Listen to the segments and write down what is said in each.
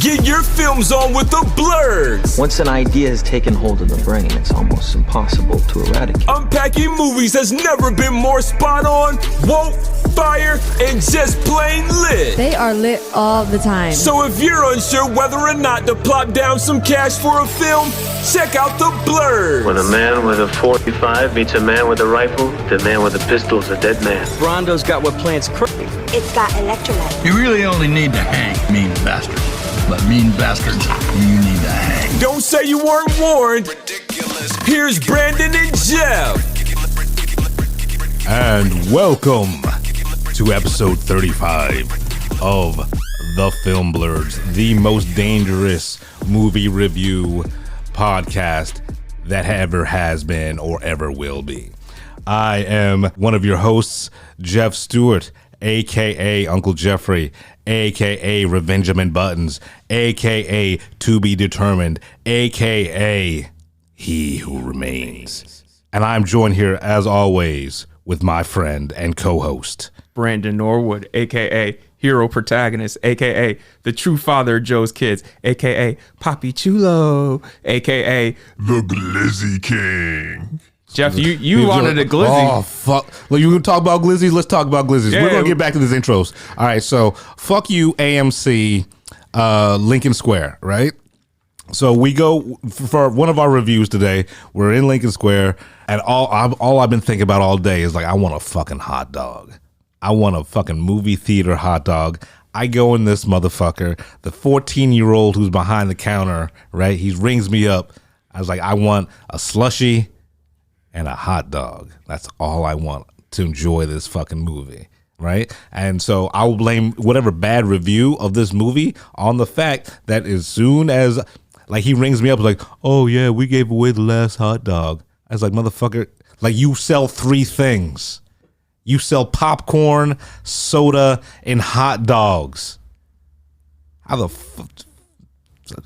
Get your films on with the Blurs. Once an idea has taken hold of the brain, it's almost impossible to eradicate. Unpacking movies has never been more spot on, woke, fire, and just plain lit. They are lit all the time. So if you're unsure whether or not to plop down some cash for a film, check out the Blurs. When a man with a 45 meets a man with a rifle, the man with a pistol is a dead man. Brondo's got what plants crave. It's got electrolyte. You really only need to hang mean bastards. But mean bastards, you need to hang. Don't say you weren't warned. Here's Brandon and Jeff. And welcome to episode 35 of The Film Blurs, the most dangerous movie review podcast that ever has been or ever will be. I am one of your hosts, Jeff Stewart, a.k.a. Uncle Jeffrey, a.k.a. Revengeman Buttons, a.k.a. To Be Determined, a.k.a. He Who Remains. And I'm joined here, as always, with my friend and co-host, Brandon Norwood, a.k.a. Hero Protagonist, a.k.a. the true father of Joe's kids, a.k.a. Papi Chulo, a.k.a. the Glizzy King. Jeff, you wanted a glizzy. Oh, fuck. Well, you want to talk about glizzies? Let's talk about glizzies. Yeah. We're going to get back to these intros. All right, so fuck you, AMC, Lincoln Square, right? So we go for one of our reviews today. We're in Lincoln Square, and all I've been thinking about all day is like, I want a fucking hot dog. I want a fucking movie theater hot dog. I go in this motherfucker, the 14-year-old who's behind the counter, right? He rings me up. I was like, I want a slushie and a hot dog. That's all I want to enjoy this fucking movie, right? And so I will blame whatever bad review of this movie on the fact that as soon as, like, he rings me up like, oh yeah, we gave away the last hot dog. I was like, motherfucker, like, you sell three things. You sell popcorn, soda, and hot dogs. How the fuck?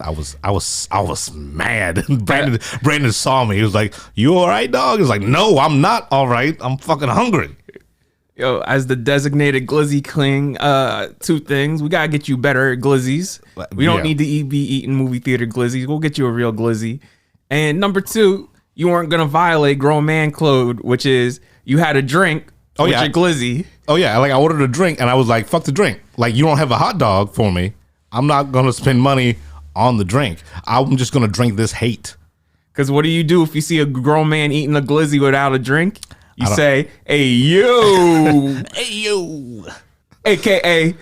I was mad. Brandon saw me. He was like, "You all right, dog?" He was like, "No, I'm not all right. I'm fucking hungry." Yo, as the designated glizzy king, two things. We got to get you better at glizzies. We don't need to be eating movie theater glizzies. We'll get you a real glizzy. And number two, you weren't going to violate grown man code, which is you had a drink with your glizzy. Oh, yeah. Like, I ordered a drink, and I was like, fuck the drink. Like, you don't have a hot dog for me. I'm not going to spend money on the drink. I'm just gonna drink this hate. Because what do you do if you see a grown man eating a glizzy without a drink? You say, "Hey yo, hey yo," aka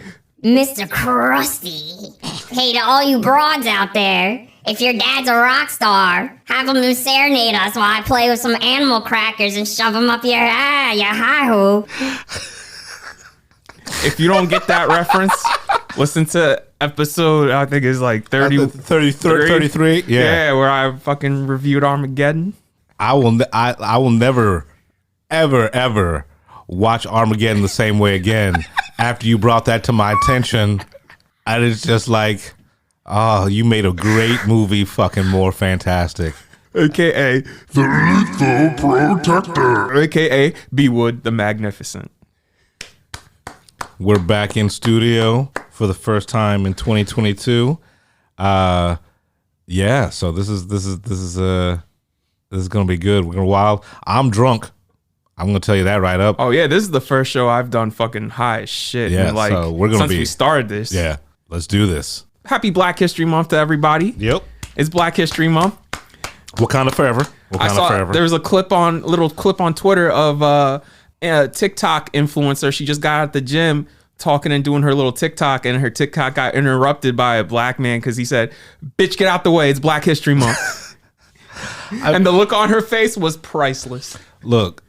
Mr. Krusty. Hey, to all you broads out there, if your dad's a rock star, have him serenade us while I play with some animal crackers and shove them up your hi-ho. If you don't get that reference, listen to episode, I think it's like 33. Yeah, where I fucking reviewed Armageddon. I will never, ever watch Armageddon the same way again after you brought that to my attention. And it's just like, oh, you made a great movie fucking more fantastic. AKA the Lethal Protector. AKA B. Wood the Magnificent. We're back in studio for the first time in 2022. Yeah, so this is gonna be good. We're gonna wild. I'm drunk. I'm gonna tell you that right up. Oh yeah, this is the first show I've done fucking high as shit. Yeah, like, so we're gonna since we started this. Yeah, let's do this. Happy Black History Month to everybody. Yep, it's Black History Month. Wakanda forever. Wakanda forever. There was a little clip on Twitter of a TikTok influencer. She just got out the gym talking and doing her little TikTok, and her TikTok got interrupted by a black man because he said, "Bitch, get out the way. It's Black History Month." And the look on her face was priceless. Look,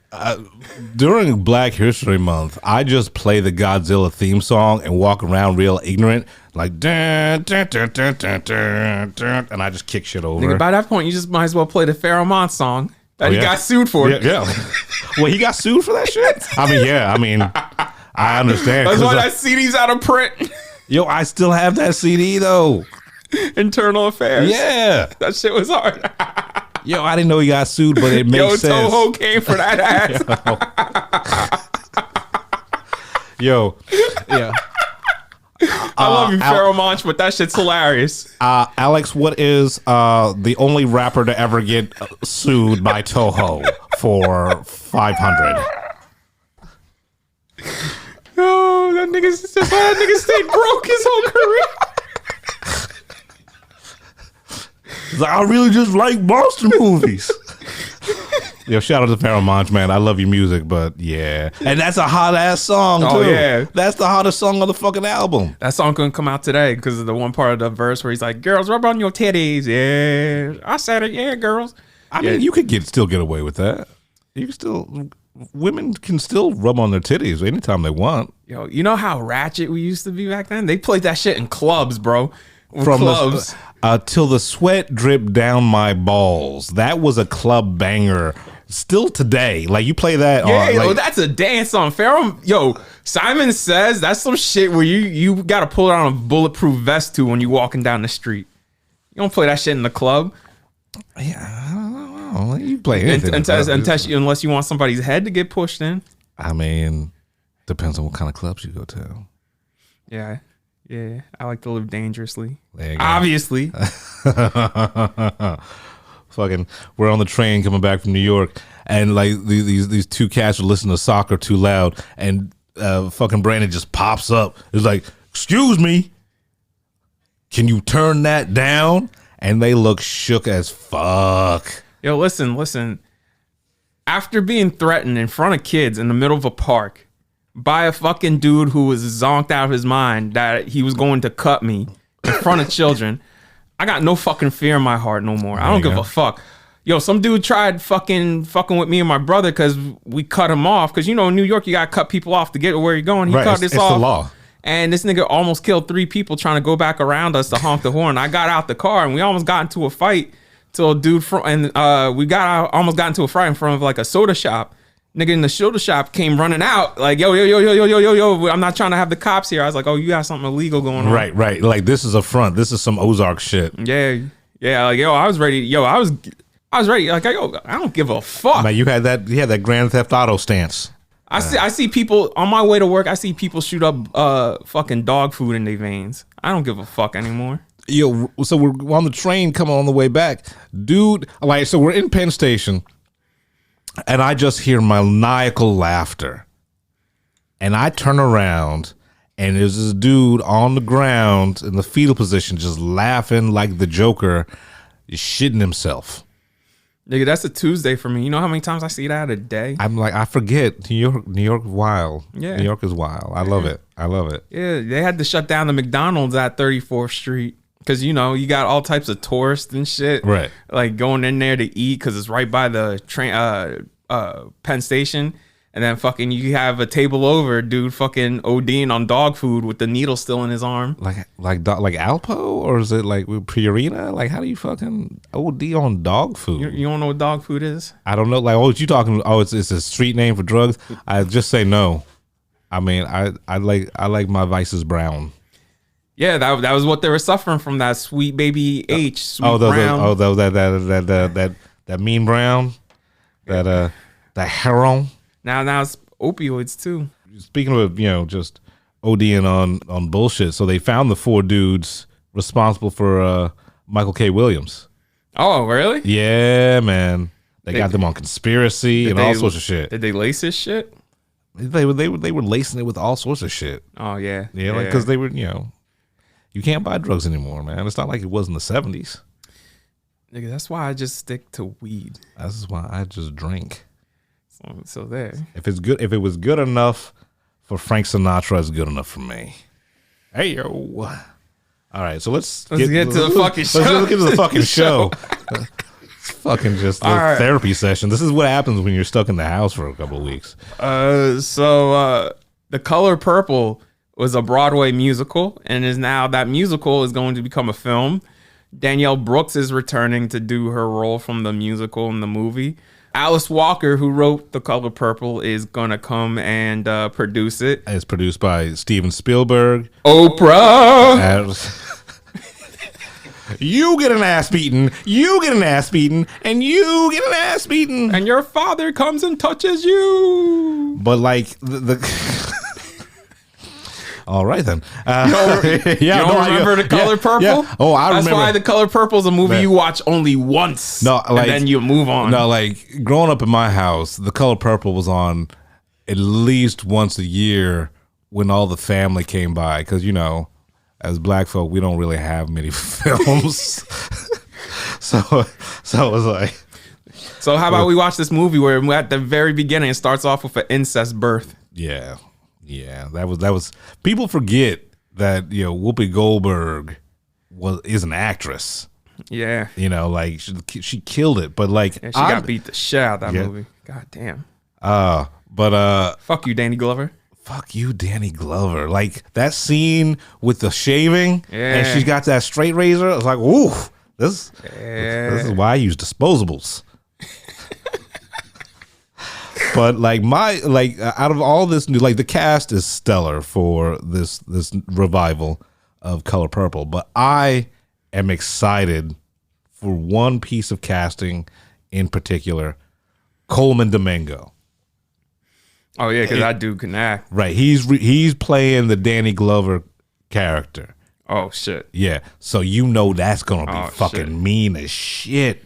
during Black History Month, I just play the Godzilla theme song and walk around real ignorant, like dun, dun, dun, dun, dun, dun, dun, and I just kick shit over. Nigga, by that point, you just might as well play the Pharaoh Month song that he got sued for. Yeah. Well, he got sued for that shit? I mean, I understand. That's why that CD's out of print. Yo, I still have that CD, though. Internal Affairs. Yeah. That shit was hard. Yo, I didn't know he got sued, but it makes sense. Toho came for that ass. Yo, yeah. I love you, Pharaoh Monch, but that shit's hilarious. Alex, what is the only rapper to ever get sued by Toho for $500? Oh, that nigga stayed broke his whole career. He's like, I really just like monster movies. Yo, shout out to Pharaoh Monch, man. I love your music, but yeah. And that's a hot ass song, too. Oh, yeah. That's the hottest song on the fucking album. That song couldn't come out today because of the one part of the verse where he's like, girls, rub on your titties. Yeah. I said it. Yeah, girls. I mean, you could still get away with that. Women can still rub on their titties anytime they want. Yo, you know how ratchet we used to be back then? They played that shit in clubs, bro. Clubs. Till the sweat dripped down my balls. That was a club banger. Still today, like you play that. Yeah, yo, that's a dance song. Pharaoh, yo, Simon Says that's some shit where you got to pull it on a bulletproof vest to when you walking down the street. You don't play that shit in the club. Yeah, I don't know. You play anything unless you want somebody's head to get pushed in. I mean, depends on what kind of clubs you go to. Yeah, I like to live dangerously. There you go. Obviously. Fucking, we're on the train coming back from New York, and like these two cats are listening to soccer too loud, and fucking Brandon just pops up. It's like, excuse me, can you turn that down? And they look shook as fuck. Yo, listen. After being threatened in front of kids in the middle of a park by a fucking dude who was zonked out of his mind that he was going to cut me in front of children, I got no fucking fear in my heart no more. I don't give a fuck. Yo, some dude tried fucking with me and my brother because we cut him off. Because, you know, in New York, you got to cut people off to get to where you're going. He cut this off. It's the law. And this nigga almost killed 3 people trying to go back around us to honk the horn. I got out the car and we almost got into a fight till a dude almost got into a fight in front of like a soda shop. Nigga in the soda shop came running out like, yo, I'm not trying to have the cops here. I was like, oh, you got something illegal going on. Right. Like, this is a front. This is some Ozark shit. Yeah. Like, yo, I was ready. I was ready. Like, yo, I don't give a fuck. Man, you had that Grand Theft Auto stance. I see people on my way to work. I see people shoot up fucking dog food in their veins. I don't give a fuck anymore. Yo, so we're on the train coming on the way back, dude. Like, so we're in Penn Station, and I just hear maniacal laughter, and I turn around, and there's this dude on the ground in the fetal position, just laughing like the Joker, shitting himself. Nigga, that's a Tuesday for me. You know how many times I see that a day? I'm like, I forget. New York wild. Yeah. New York is wild. I love it. Yeah, they had to shut down the McDonald's at 34th Street because, you know, you got all types of tourists and shit. Right. Like going in there to eat because it's right by the train, Penn Station. And then fucking you have a table over, dude fucking ODing on dog food with the needle still in his arm. Like Alpo, or is it like Purina? Like, how do you fucking OD on dog food? You don't know what dog food is? I don't know. Like, oh, what you talking? Oh, it's a street name for drugs. I just say no. I mean, I like my vices brown. Yeah, that was what they were suffering from, that sweet baby H. Sweet brown. That mean brown, that heroin. Now it's opioids too. Speaking of, you know, just ODing on bullshit. So they found the 4 dudes responsible for Michael K. Williams. Oh, really? Yeah, man. They got them on conspiracy and all sorts of shit. Did they lace this shit? They were lacing it with all sorts of shit. Oh yeah. Yeah, like, because they were, you know, you can't buy drugs anymore, man. It's not like it was in the 70s. Nigga, that's why I just stick to weed. That's why I just drink. So there. If it was good enough for Frank Sinatra, it's good enough for me. Hey yo. All right, so let's get to the fucking show. Let's get to the fucking show. It's fucking just a therapy session. This is what happens when you're stuck in the house for a couple of weeks. So The Color Purple was a Broadway musical, and that musical is going to become a film. Danielle Brooks is returning to do her role from the musical in the movie. Alice Walker, who wrote The Color Purple, is going to come and produce it. It's produced by Steven Spielberg. Oprah! You get an ass beaten, you get an ass beaten, and you get an ass beaten. And your father comes and touches you. But like, All right then. You don't remember The Color Purple? Yeah. Oh, I That's remember. why The Color Purple is a movie you watch only once. No, like, and then you move on. No, like growing up in my house, The Color Purple was on at least once a year when all the family came by. Because, you know, as black folk, we don't really have many films. so it was like. So how about we watch this movie where at the very beginning it starts off with an incest birth? Yeah. That was. People forget that, you know, Whoopi Goldberg is an actress. Yeah. You know, like she killed it, but like she got beat the shit out of that movie. God damn. But fuck you, Danny Glover. Fuck you, Danny Glover. Like that scene with the shaving, and she's got that straight razor. I was like, ooh, this is why I use disposables. But like out of all this new, like the cast is stellar for this revival of Color Purple, but I am excited for one piece of casting in particular, Coleman Domingo. Oh yeah, because that dude can act. Right, he's playing the Danny Glover character. Oh shit. Yeah, so you know that's gonna be fucking mean as shit.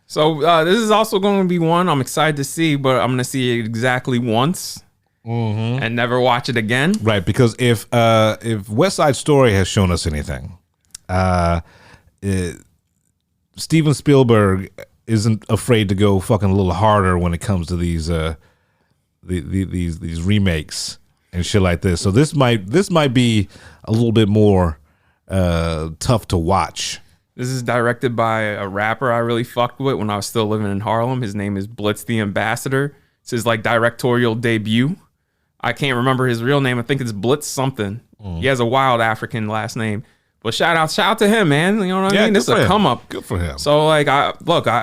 So this is also going to be one I'm excited to see, but I'm going to see it exactly once and never watch it again. Right, because if West Side Story has shown us anything, Steven Spielberg isn't afraid to go fucking a little harder when it comes to these remakes and shit like this. So this might be a little bit more tough to watch. This is directed by a rapper I really fucked with when I was still living in Harlem. His name is Blitz the Ambassador. It's his like directorial debut. I can't remember his real name. I think it's Blitz something. He has a wild African last name. But shout out to him, man. You know what I mean? This is a come up. Good for him. So like I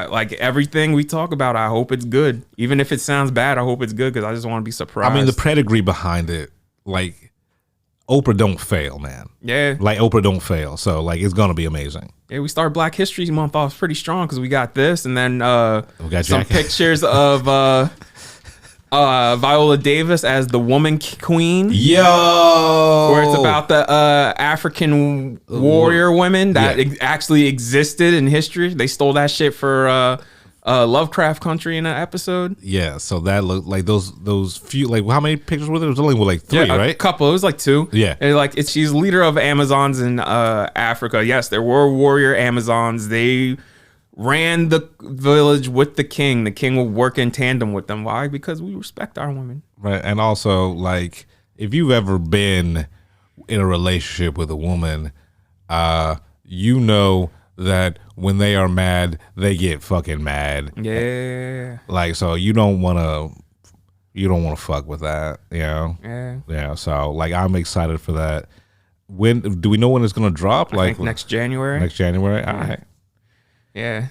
like everything we talk about, I hope it's good. Even if it sounds bad, I hope it's good because I just want to be surprised. I mean, the pedigree behind it, like Oprah don't fail, man. Yeah. Like Oprah don't fail. So like it's gonna be amazing. Yeah, we start Black History Month off pretty strong because we got this, and then we got some Jackass. pictures of Viola Davis as the Woman Queen. Yo, where it's about the African warrior women that actually existed in history. They stole that shit for Lovecraft Country in an episode. Yeah, so that looked like those few, like how many pictures were there? It was only like 3, right? A couple. It was like 2. Yeah. And like she's leader of Amazons in Africa. Yes, there were warrior Amazons. They ran the village with the king. The king would work in tandem with them. Why? Because we respect our women. Right. And also, like, if you've ever been in a relationship with a woman, you know that when they are mad, they get fucking mad. Yeah. Like, so you don't want to fuck with that, you know? Yeah. Yeah. So like, I'm excited for that. When do we know when it's going to drop? I think next January. Next January. All right. Yeah.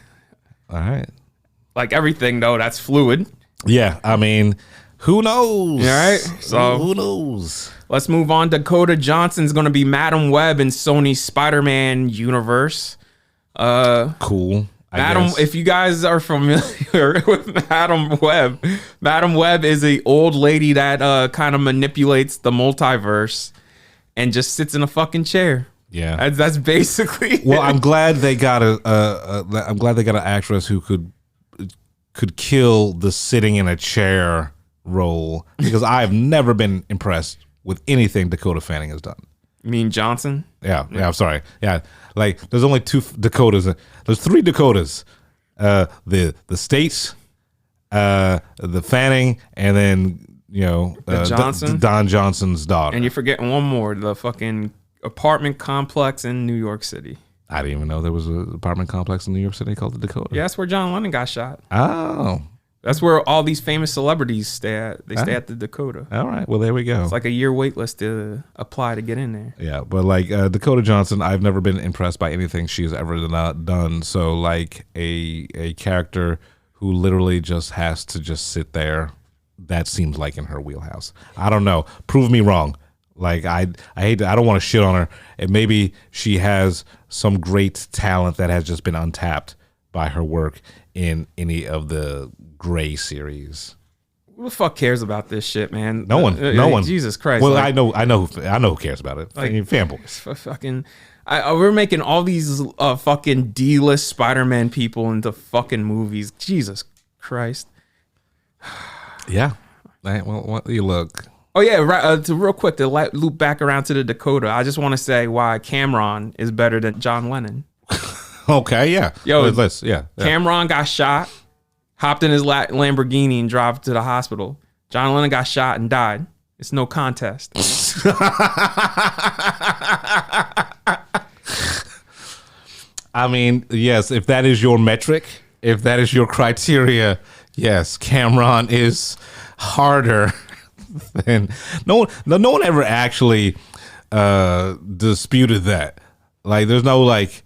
All right. Like everything though, that's fluid. Yeah. I mean, who knows? All right. So who knows? Let's move on. Dakota Johnson's going to be Madam Web in Sony's Spider-Man universe. Cool. If you guys are familiar with Madam Web is a old lady that kind of manipulates the multiverse and just sits in a fucking chair. Yeah, that's basically. Well, I'm glad they got I'm glad they got an actress who could kill the sitting in a chair role, because I have never been impressed with anything Dakota Fanning has done. You mean Johnson? Yeah, I'm sorry. Yeah, like there's only 2 Dakotas. There's 3 Dakotas. The States, the Fanning, and then Johnson, Don Johnson's daughter. And you're forgetting one more, the fucking apartment complex in New York City. I didn't even know there was an apartment complex in New York City called the Dakota. Yeah, that's where John Lennon got shot. Oh. That's where all these famous celebrities stay at. They stay at the Dakota. All right. Well, there we go. It's like a year wait list to apply to get in there. Yeah, but like Dakota Johnson, I've never been impressed by anything she's ever done. So like a character who literally just has to just sit there, that seems like in her wheelhouse. I don't know. Prove me wrong. Like I hate to, I don't want to shit on her. And maybe she has some great talent that has just been untapped by her work in any of the Grey series. Who the fuck cares about this shit, man? No one. No one. Jesus Christ. Well, like, I know who cares about it. Like, fanboys. Fucking, we're making all these fucking D-list Spider-Man people into fucking movies. Jesus Christ. Yeah. Well, you look. Oh yeah, right. To real quick to loop back around to the Dakota. I just want to say why Cameron is better than John Lennon. Okay, yeah. Yo, yeah. Cameron got shot, hopped in his Lamborghini and drove to the hospital. John Lennon got shot and died. It's no contest. I mean, yes, if that is your metric, if that is your criteria, yes, Cameron is harder than no one ever actually disputed that. Like, there's no like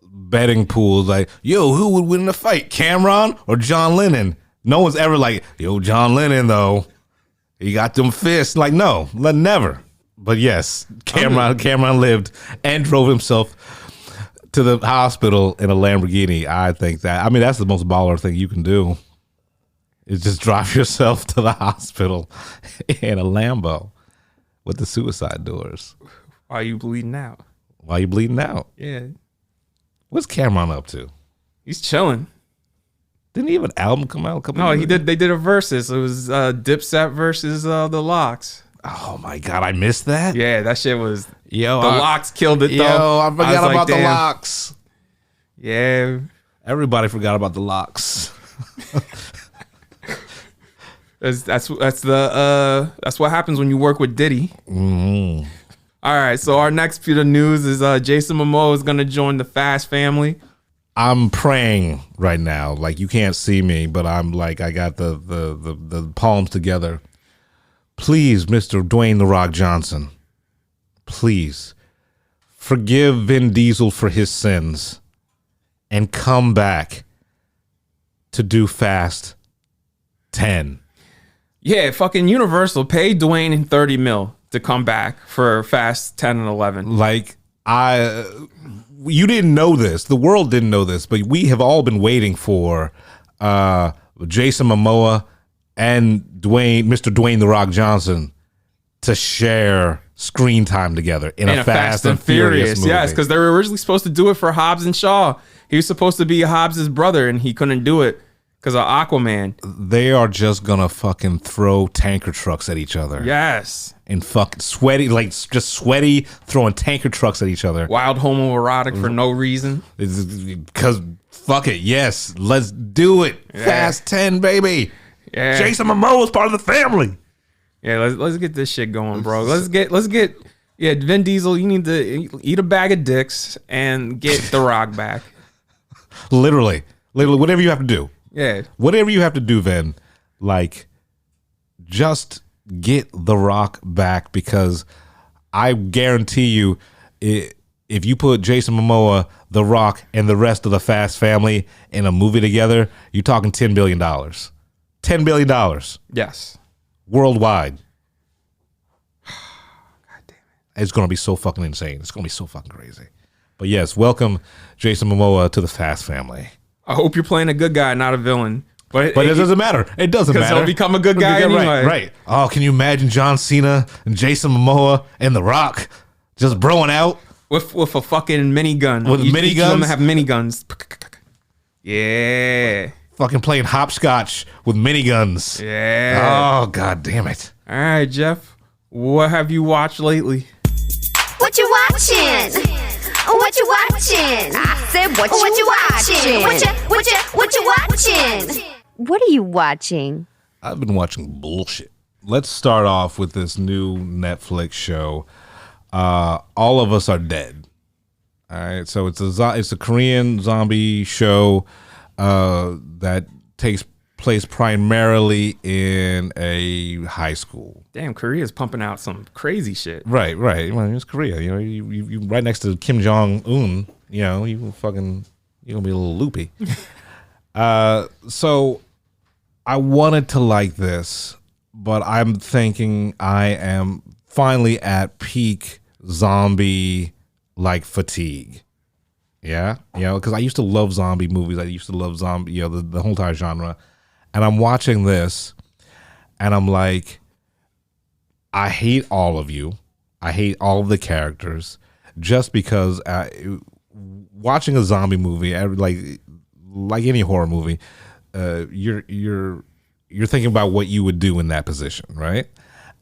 betting pools like, yo, who would win in a fight, Cameron or John Lennon? No one's ever like, yo, John Lennon though, he got them fists. Like, no, never. But yes, Cameron lived and drove himself to the hospital in a Lamborghini. I think that's the most baller thing you can do, is just drive yourself to the hospital in a Lambo with the suicide doors. Why are you bleeding out? Why you bleeding out? Yeah. What's Cameron up to? He's chilling. Didn't he have an album come out? No, he did. They did a versus. It was Dipset versus the Locks. Oh my God, I missed that. Yeah, that shit was. The I Locks killed it though. Yo, I forgot about the Locks. Yeah, everybody forgot about the Locks. That's what happens when you work with Diddy. Mm-hmm. All right, so our next bit of news is Jason Momoa is gonna join the Fast family. I'm praying right now. Like, you can't see me, but I'm like, I got the palms together. Please, Mr. Dwayne "The Rock" Johnson, please forgive Vin Diesel for his sins and come back to do Fast 10. Yeah, fucking Universal paid Dwayne $30 million to come back for Fast 10 and 11. Like, you didn't know this. The world didn't know this, but we have all been waiting for Jason Momoa and Mr. Dwayne "The Rock" Johnson to share screen time together in a Fast and Furious movie. Yes, because they were originally supposed to do it for Hobbs and Shaw. He was supposed to be Hobbs' brother, and he couldn't do it because of Aquaman. They are just gonna fucking throw tanker trucks at each other. Yes. And fucking sweaty, like just sweaty, throwing tanker trucks at each other. Wild homoerotic for no reason. Because fuck it, yes, let's do it. Yeah. Fast 10, baby. Yeah. Jason Momoa is part of the family. Yeah, let's get this shit going, bro. Let's get Vin Diesel, you need to eat a bag of dicks and get The Rock back. Literally, whatever you have to do. Yeah. Whatever you have to do, Vin, like, just get The Rock back, because I guarantee you, if you put Jason Momoa, The Rock, and the rest of the Fast family in a movie together, you're talking $10 billion. $10 billion. Yes. Worldwide. God damn it. It's going to be so fucking insane. It's going to be so fucking crazy. But yes, welcome Jason Momoa to the Fast family. I hope you're playing a good guy, not a villain. But it doesn't matter. It doesn't matter. Because he'll become a good guy anyway. Right. Oh, can you imagine John Cena and Jason Momoa and The Rock just broing out? With a fucking minigun. With miniguns? Each of them have miniguns. Yeah. Fucking playing hopscotch with miniguns. Yeah. Oh, God damn it. All right, Jeff. What have you watched lately? What you watching? What you watching? I said what you watching? What you watching? What are you watching? I've been watching bullshit. Let's start off with this new Netflix show. All of Us Are Dead. All right, so it's a Korean zombie show that takes place primarily in a high school. Damn, Korea's pumping out some crazy shit. Right. Well, it's Korea. You know, you right next to Kim Jong Un. You know, you're gonna be a little loopy. So I wanted to like this, but I'm thinking I am finally at peak zombie like fatigue. Yeah, you know, because I used to love zombie movies. I used to love zombie, you know, the whole entire genre. And I'm watching this, and I'm like, I hate all of you. I hate all of the characters just because watching a zombie movie, like any horror movie, you're thinking about what you would do in that position, right?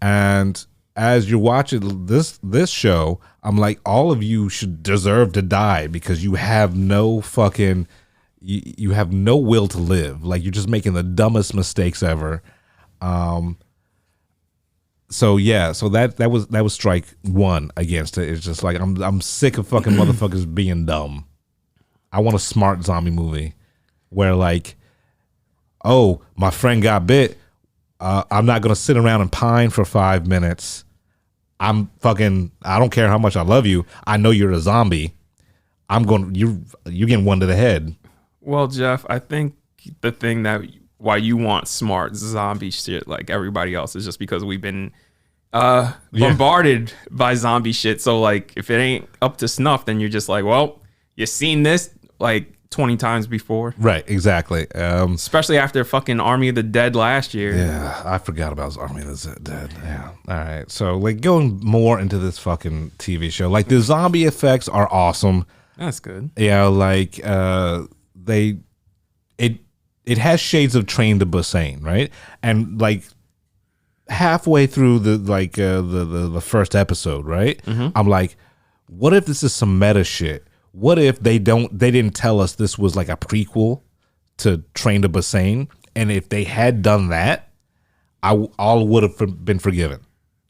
And as you're watching this show, I'm like, all of you should deserve to die because you have no fucking, you have no will to live. Like, you're just making the dumbest mistakes ever. So that was strike one against it. It's just like I'm sick of fucking motherfuckers being dumb. I want a smart zombie movie where, like, oh, my friend got bit. I'm not gonna sit around and pine for 5 minutes. I don't care how much I love you. I know you're a zombie. You're getting one to the head. Well, Jeff, I think the thing that why you want smart zombie shit like everybody else is just because we've been bombarded by zombie shit. So, like, if it ain't up to snuff, then you're just like, well, you've seen this like 20 times before. Right, exactly. Especially after fucking Army of the Dead last year. Yeah, I forgot about Army of the Dead. Yeah. All right. So, like, going more into this fucking TV show, like, the zombie effects are awesome. That's good. Yeah, like, it has shades of Train to Busan, right? And, like, halfway through the first episode, right? Mm-hmm. I'm like, what if this is some meta shit? What if they didn't tell us this was like a prequel to Train to Busan? And if they had done that, all would have been forgiven.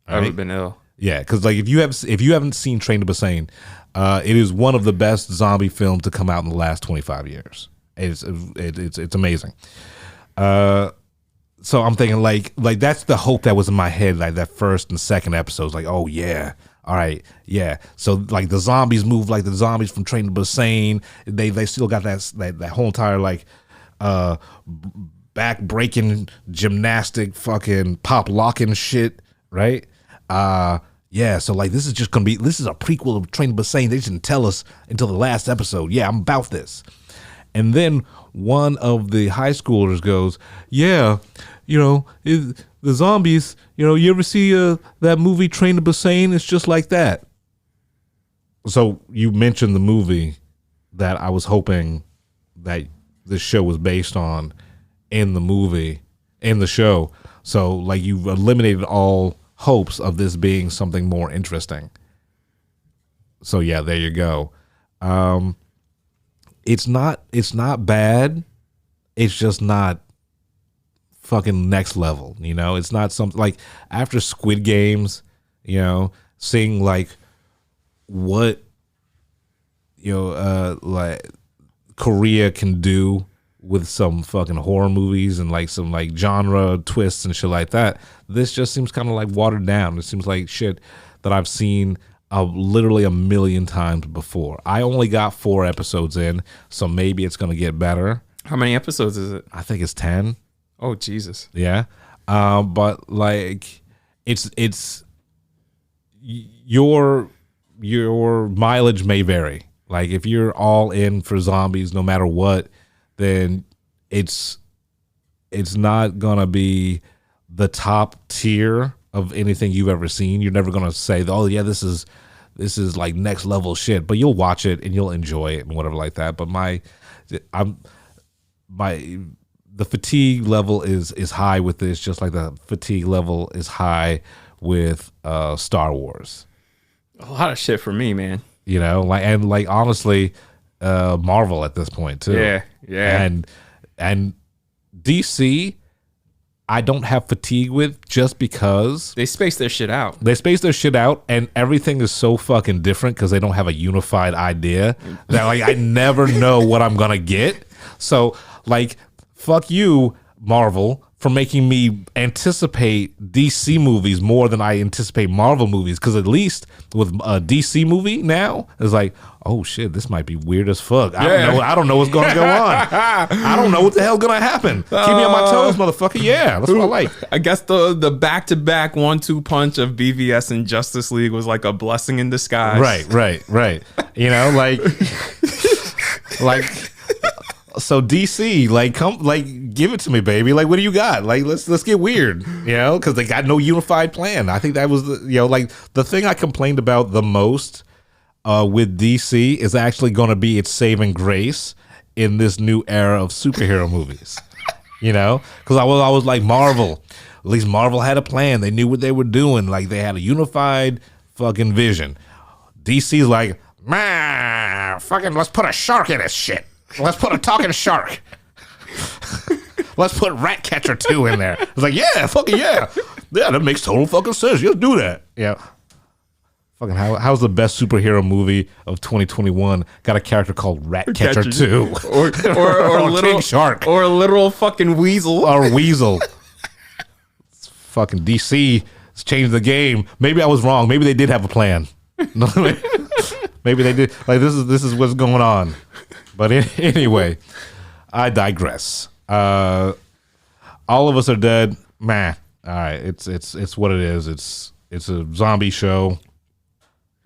I would have been ill. Yeah, because, like, if you haven't seen Train to Busan, it is one of the best zombie films to come out in the last 25 years. It's amazing. So I'm thinking like that's the hope that was in my head, like that first and second episodes. Like, oh yeah, all right, yeah. So, like, the zombies move like the zombies from Train to Busan. They still got that whole entire, like, back breaking gymnastic fucking pop locking shit, right? Yeah. So, like, this is a prequel of Train to Busan. They didn't tell us until the last episode. Yeah, I'm about this. And then one of the high schoolers goes, yeah, the zombies, you ever see that movie Train to Busan? It's just like that. So you mentioned the movie that I was hoping that this show was based on in the show. So, like, you've eliminated all hopes of this being something more interesting. So, yeah, there you go. It's not bad. It's just not fucking next level, It's not something like after Squid Games, seeing like what like Korea can do with some fucking horror movies and like some like genre twists and shit like that. This just seems kind of like watered down. It seems like shit that I've seen literally a million times before. I only got 4 episodes in, so maybe it's gonna get better. How many episodes is it? I think it's 10. Oh Jesus. Yeah. But like it's your mileage may vary. Like, if you're all in for zombies no matter what, then it's not gonna be the top tier of anything you've ever seen. You're never gonna say, oh yeah, this is like next level shit, but you'll watch it and you'll enjoy it and whatever like that. But the fatigue level is high with this, just like the fatigue level is high with Star Wars. A lot of shit for me, man. Honestly, Marvel at this point too. Yeah. And DC, I don't have fatigue with, just because they space their shit out. And everything is so fucking different because they don't have a unified idea that, like, I never know what I'm gonna get. So, like, fuck you, Marvel, for making me anticipate DC movies more than I anticipate Marvel movies. Because at least with a DC movie now, it's like, oh shit, this might be weird as fuck. I don't know what's going to go on. I don't know what the hell's going to happen. Keep me on my toes, motherfucker. Yeah, that's what I like. I guess the back-to-back 1-2 punch of BVS and Justice League was like a blessing in disguise. Right. like so DC, like, give it to me, baby. Like, what do you got? Like, let's get weird, because they got no unified plan. I think that was the thing I complained about the most with DC is actually going to be its saving grace in this new era of superhero movies. Because I was like, Marvel. At least Marvel had a plan. They knew what they were doing. Like, they had a unified fucking vision. DC's like, man, fucking let's put a shark in this shit. Let's put a talking shark. Let's put Ratcatcher 2 in there. It's like, yeah, fucking yeah. Yeah, that makes total fucking sense. Let's do that. Yeah. Fucking how's the best superhero movie of 2021 got a character called Ratcatcher 2? Or a little King Shark. Or a literal fucking weasel. Or weasel. It's fucking DC. It's changed the game. Maybe I was wrong. Maybe they did have a plan. Maybe they did. Like, this is what's going on. But anyway, I digress. All of Us Are Dead. Man, all right. It's what it is. It's a zombie show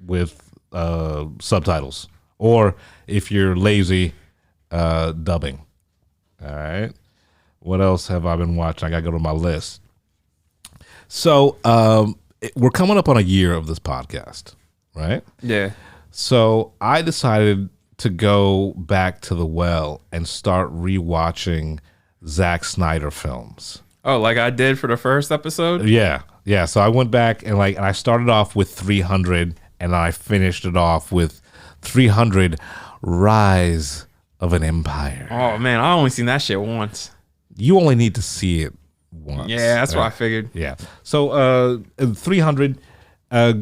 with subtitles, or if you're lazy, dubbing. All right. What else have I been watching? I gotta go to my list. So we're coming up on a year of this podcast, right? Yeah. So I decided to go back to the well and start rewatching Zack Snyder films. Oh, like I did for the first episode? Yeah. So I went back and I started off with 300 and I finished it off with 300 Rise of an Empire. Oh man, I only seen that shit once. You only need to see it once. Yeah, that's what I figured. Yeah. So 300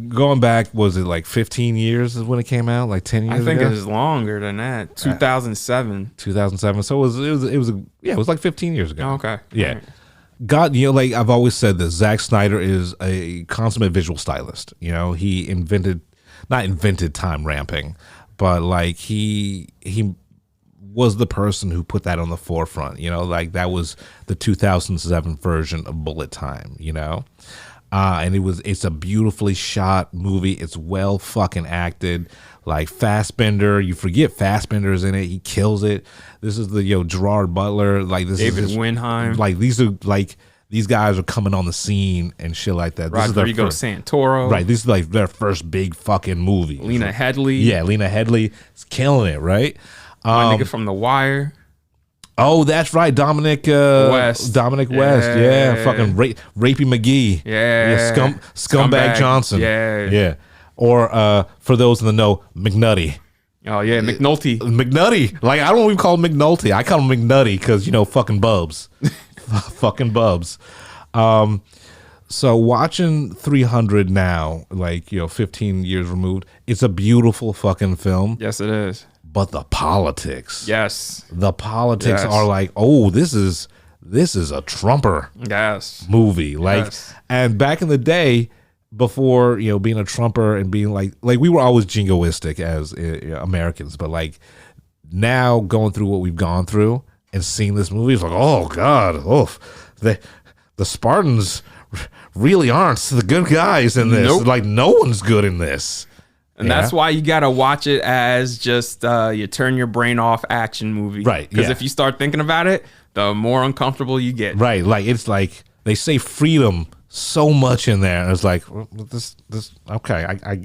going back, was it like 15 years is when it came out? Like 10 years I think ago? it was longer than that. 2007. 2007. So it was like 15 years ago. Oh, okay. Yeah. Right. God, like I've always said this, Zack Snyder is a consummate visual stylist. He not invented time ramping, but like he was the person who put that on the forefront. Like that was the 2007 version of bullet time. And it's a beautifully shot movie. It's well fucking acted. Like Fassbender, you forget Fassbender's in it. He kills it. This is the Gerard Butler. Like this David is Wyndham. Like these guys are coming on the scene and shit like that. Rodrigo Santoro. Right. This is like their first big fucking movie. Lena Headey. Yeah, Lena Headey is killing it. Right. My nigga from The Wire. Oh, that's right, Dominic West. Dominic West, yeah, fucking Rapey McGee, yeah, scumbag Johnson, yeah. Or for those in the know, McNutty. Oh yeah, McNulty. Like I don't even call him McNulty. I call him McNutty because fucking bubs, fucking bubs. So watching 300 now, like 15 years removed, it's a beautiful fucking film. Yes, it is. But the politics. Yes. The politics are like, oh, this is a Trumper movie. Like, yes. And back in the day, before, being a Trumper and being like we were always jingoistic as Americans, but like now going through what we've gone through and seeing this movie, it's like, oh God, the Spartans really aren't the good guys in this. Nope. Like no one's good in this. And that's why you got to watch it as just you turn your brain off action movie. Right. Because if you start thinking about it, the more uncomfortable you get. Right. Like it's like they say freedom so much in there. And it's like, this okay, I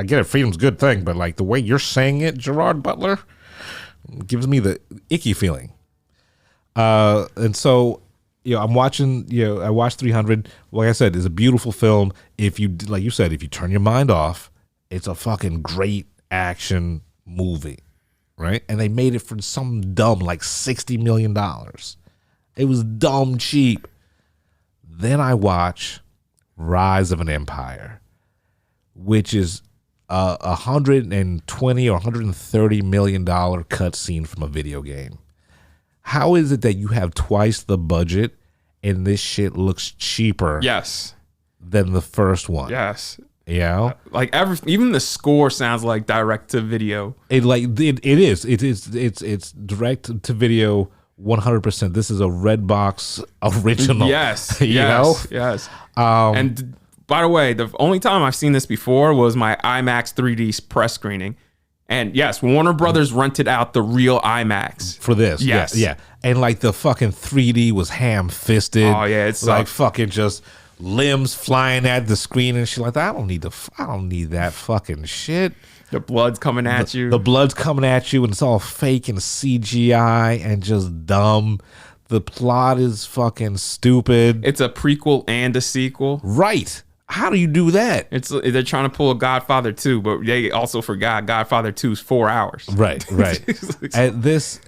get it. Freedom's a good thing. But like the way you're saying it, Gerard Butler, gives me the icky feeling. And so, I'm watching, I watched 300. Like I said, it's a beautiful film. If you, like you said, if you turn your mind off, it's a fucking great action movie, right? And they made it for some dumb, like $60 million. It was dumb cheap. Then I watch Rise of an Empire, which is a $120 or $130 million cutscene from a video game. How is it that you have twice the budget and this shit looks cheaper? Yes. Than the first one. Yes. Yeah, like even the score sounds like direct to video. It is. It's direct to video 100%. This is a Redbox original. Yes, yes. And by the way, the only time I've seen this before was my IMAX 3D press screening, And yes, Warner Brothers rented out the real IMAX for this. Yes. Yeah. And like the fucking 3D was ham-fisted. Oh yeah, it's like fucking just limbs flying at the screen and shit like that. I don't need that fucking shit. The blood's coming at you. The blood's coming at you and it's all fake and CGI and just dumb. The plot is fucking stupid. It's a prequel and a sequel. Right. How do you do that? They're trying to pull a Godfather 2, but they also forgot Godfather 2 is 4 hours. Right. And this,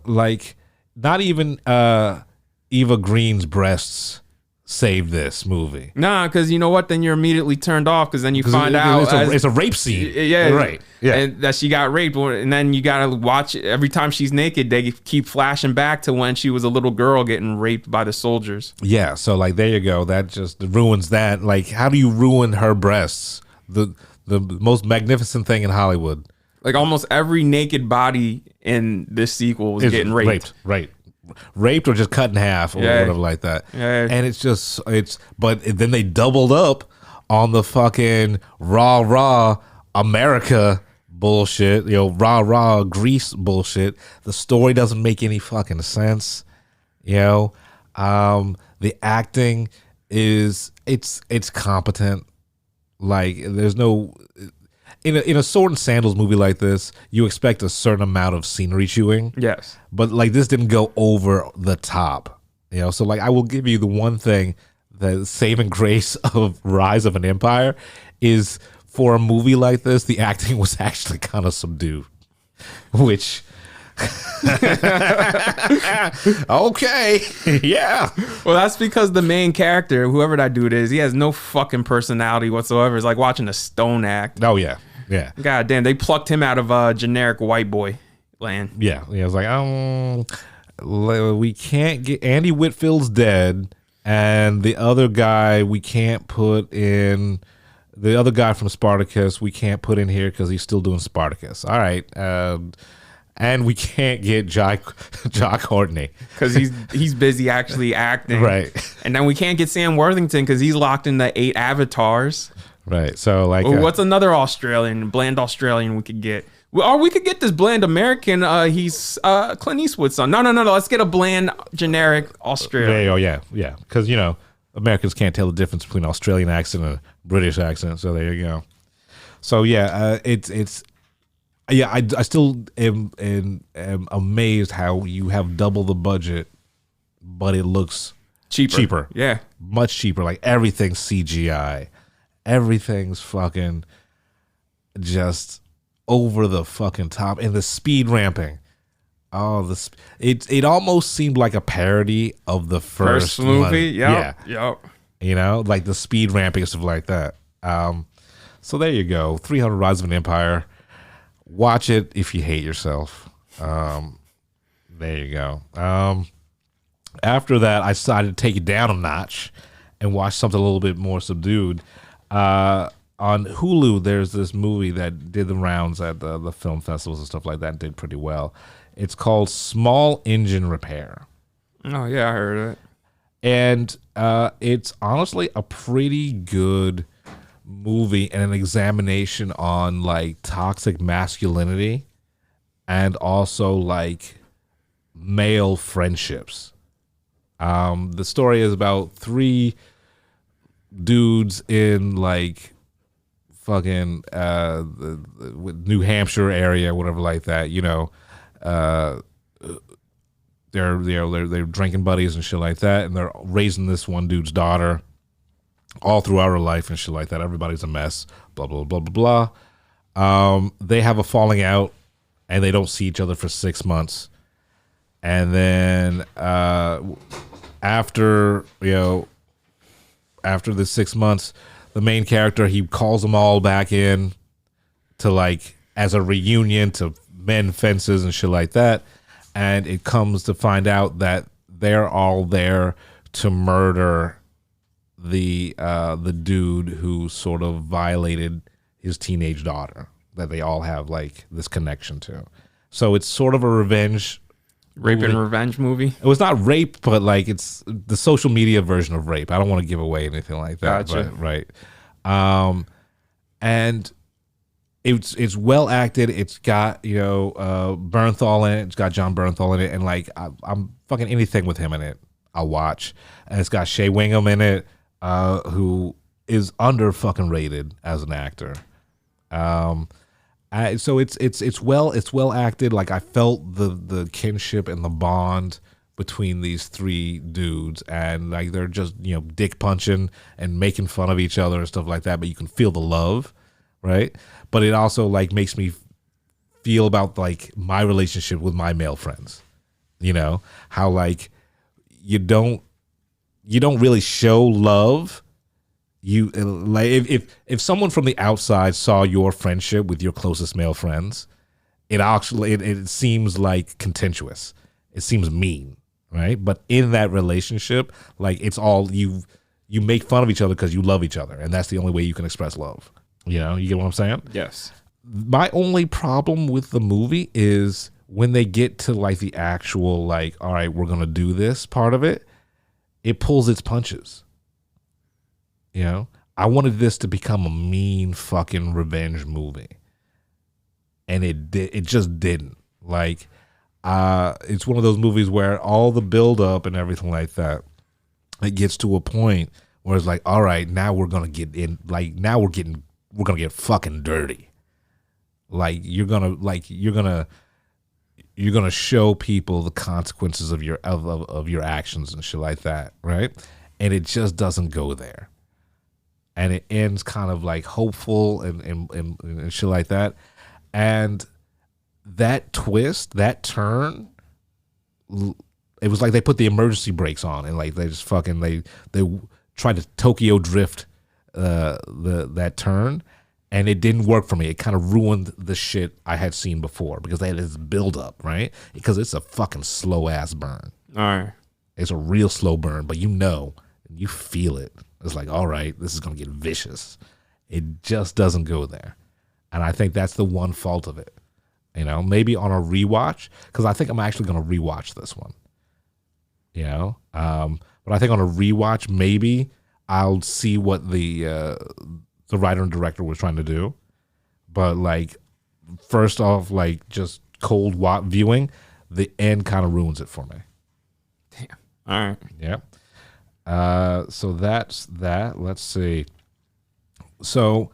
like, not even Eva Green's breasts saved this movie. Nah, because you know what? Then you're immediately turned off because then you find out it's a rape scene. Yeah, right. Yeah, and that she got raped, and then you gotta watch every time she's naked. They keep flashing back to when she was a little girl getting raped by the soldiers. Yeah, so like there you go. That just ruins that. Like, how do you ruin her breasts? The most magnificent thing in Hollywood. Like almost every naked body in this sequel was getting raped. Raped or just cut in half or whatever like that. Yeah. And but then they doubled up on the fucking rah America bullshit, rah Greece bullshit. The story doesn't make any fucking sense. The acting is it's competent. Like there's no in a sword and sandals movie like this, you expect a certain amount of scenery chewing. Yes. But like this didn't go over the top. So like I will give you the one thing, the saving grace of Rise of an Empire is for a movie like this, the acting was actually kind of subdued. Which okay. Yeah. Well, that's because the main character, whoever that dude is, he has no fucking personality whatsoever. It's like watching a stone act. Oh yeah. Yeah. God damn, they plucked him out of generic white boy land. Yeah. I was like, we can't get Andy Whitfield's dead, and the other guy we can't put in. The other guy from Spartacus we can't put in here because he's still doing Spartacus. All right. And we can't get Jock Courtney because he's busy actually acting. Right. And then we can't get Sam Worthington because he's locked in the 8 avatars. Right. So like, what's another bland Australian we could get? Or we could get this bland American. He's Clint Eastwood's son. No. Let's get a bland generic Australian. Yeah. Because Americans can't tell the difference between Australian accent and British accent. So there you go. So yeah, I still am amazed how you have double the budget, but it looks cheaper. Yeah, much cheaper. Like everything's CGI, everything's fucking just over the fucking top, and the speed ramping. Oh, it almost seemed like a parody of the first movie. Yep. Yeah. Like the speed ramping and stuff like that. So there you go. 300 Rise of an Empire. Watch it if you hate yourself. There you go. After that, I decided to take it down a notch and watch something a little bit more subdued. On Hulu, there's this movie that did the rounds at the film festivals and stuff like that and did pretty well. It's called Small Engine Repair. Oh, yeah, I heard of it. And it's honestly a pretty good movie and an examination on like toxic masculinity and also like male friendships. The story is about 3 dudes in like fucking New Hampshire area, whatever like that. They're drinking buddies and shit like that, and they're raising this one dude's daughter all throughout her life and shit like that. Everybody's a mess. Blah blah blah blah blah. They have a falling out, and they don't see each other for 6 months, and then after the 6 months, the main character, he calls them all back in to like as a reunion to mend fences and shit like that. And it comes to find out that they're all there to murder the dude who sort of violated his teenage daughter that they all have like this connection to. So it's sort of a revenge rape movie. And revenge movie. It was not rape, but like it's the social media version of rape. I don't want to give away anything like that. Gotcha. But, right. And it's well acted. It's got Bernthal in it. It's got John Bernthal in it, and like I'm fucking anything with him in it, I'll watch. And it's got Shea Wingham in it, who is under fucking rated as an actor. So it's well acted. Like I felt the kinship and the bond between these three dudes, and like they're just dick punching and making fun of each other and stuff like that. But you can feel the love, right? But it also like makes me feel about like my relationship with my male friends. How like you don't really show love. You like if someone from the outside saw your friendship with your closest male friends, it seems like contentious. It seems mean, right? But in that relationship, like it's all you make fun of each other because you love each other, and that's the only way you can express love. You get what I'm saying? Yes. My only problem with the movie is when they get to like the actual like, all right, we're gonna do this part of it, it pulls its punches. I wanted this to become a mean fucking revenge movie, and it just didn't. Like, it's one of those movies where all the build up and everything like that, it gets to a point where it's like, all right, now we're gonna get in. Like, now we're gonna get fucking dirty. Like, you're gonna show people the consequences of your actions and shit like that, right? And it just doesn't go there. And it ends kind of like hopeful and shit like that. And that twist, that turn, it was like they put the emergency brakes on and like they just fucking they tried to Tokyo drift that turn, and it didn't work for me. It kind of ruined the shit I had seen before because they had this build up, right? Because it's a fucking slow ass burn. All right. It's a real slow burn, but you feel it. It's like, all right, this is going to get vicious. It just doesn't go there. And I think that's the one fault of it. Maybe on a rewatch, because I think I'm actually going to rewatch this one. But I think on a rewatch, maybe I'll see what the writer and director was trying to do. But like, first off, like just cold viewing, the end kind of ruins it for me. Damn. All right. Yeah. So that's that. Let's see. So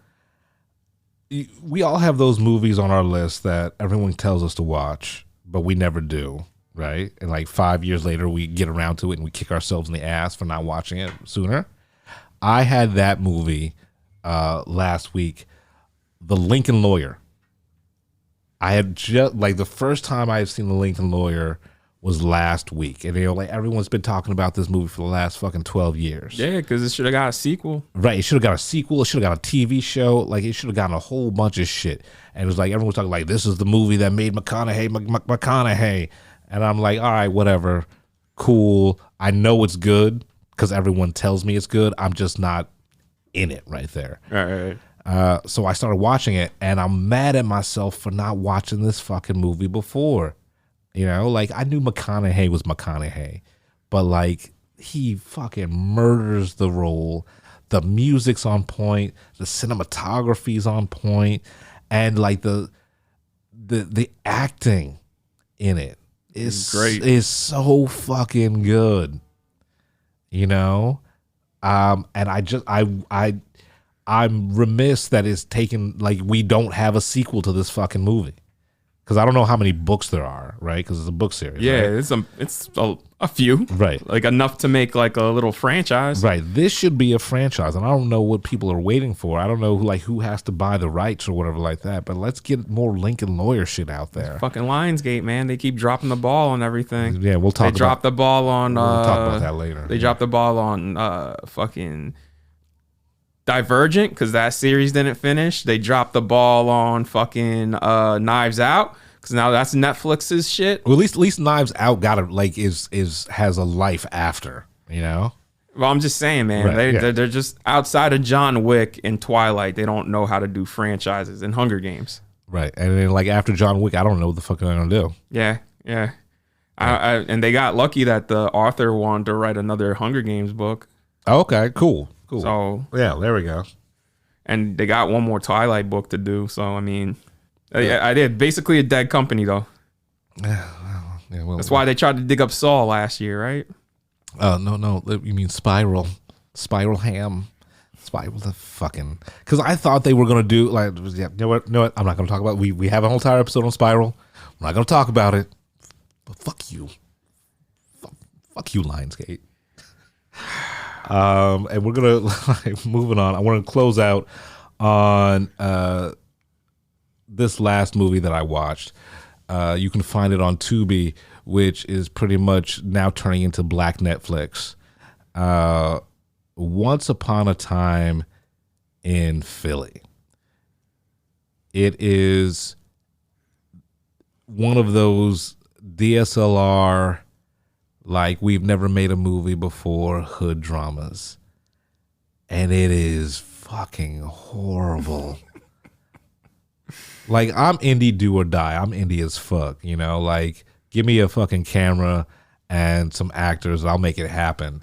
we all have those movies on our list that everyone tells us to watch, but we never do, right? And like 5 years later, we get around to it and we kick ourselves in the ass for not watching it sooner. I had that movie last week, The Lincoln Lawyer. I had just like the first time I had seen The Lincoln Lawyer was last week, and like everyone's been talking about this movie for the last fucking 12 years. Yeah, because it should have got a sequel. Right, it should have got a sequel. It should have got a TV show. Like it should have gotten a whole bunch of shit. And it was like everyone was talking like this is the movie that made McConaughey. And I'm like, all right, whatever, cool. I know it's good because everyone tells me it's good. I'm just not in it right there. Right. So I started watching it, and I'm mad at myself for not watching this fucking movie before. Like I knew McConaughey was McConaughey, but like he fucking murders the role. The music's on point, the cinematography's on point, and like the acting in it is great. Is so fucking good. And I'm remiss that it's taken like we don't have a sequel to this fucking movie. Because I don't know how many books there are, right? Because it's a book series. Yeah, right? it's a few. Right. Like enough to make like a little franchise. Right. This should be a franchise. And I don't know what people are waiting for. I don't know who has to buy the rights or whatever like that. But let's get more Lincoln Lawyer shit out there. It's fucking Lionsgate, man. They keep dropping the ball on everything. Yeah, we'll talk about They dropped the ball on... we'll talk about that later. They dropped the ball on fucking... Divergent, because that series didn't finish. They dropped the ball on fucking Knives Out, because now that's Netflix's shit. Well, at least Knives Out got it like has a life after, Well, I'm just saying, man. Right, They're just outside of John Wick and Twilight. They don't know how to do franchises and Hunger Games. Right, and then like after John Wick, I don't know what the fuck they're gonna do. Yeah. And they got lucky that the author wanted to write another Hunger Games book. Okay, cool. So yeah, there we go. and they got one more Twilight book to do. So I mean, I did basically a dead company though. Yeah, well, That's why they tried to dig up Saw last year, right? No, you mean Spiral Ham. Spiral the fucking, because I thought they were gonna do like, yeah, you know what? I'm not gonna talk about it. We have a whole entire episode on Spiral. I'm not gonna talk about it. But fuck you, fuck you, Lionsgate. And we're gonna moving on. I want to close out on this last movie that I watched. You can find it on Tubi, which is pretty much now turning into Black Netflix. Once Upon a Time in Philly. It is one of those DSLR, like we've never made a movie before, hood dramas. And it is fucking horrible. Like, I'm indie do or die. I'm indie as fuck, you know? Like, give me a fucking camera and some actors, I'll make it happen.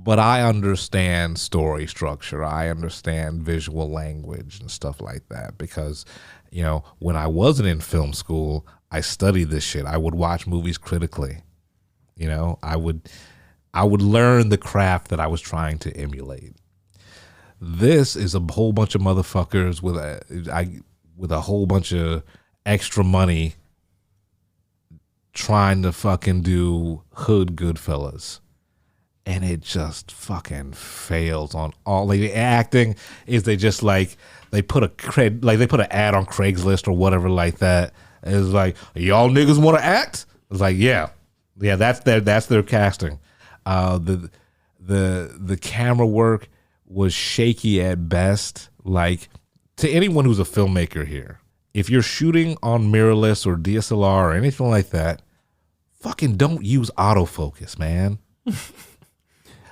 But I understand story structure. I understand visual language and stuff like that because, you know, when I wasn't in film school, I studied this shit. I would watch movies critically. You know, I would learn the craft that I was trying to emulate. This is a whole bunch of motherfuckers with a whole bunch of extra money trying to fucking do hood Goodfellas. And it just fucking fails on all. Like, the acting is they just like they put an ad on Craigslist or whatever like that. It's like, y'all niggas want to act? It's like, yeah, that's their casting. The camera work was shaky at best. Like, to anyone who's a filmmaker here, if you're shooting on mirrorless or DSLR or anything like that, fucking don't use autofocus, man.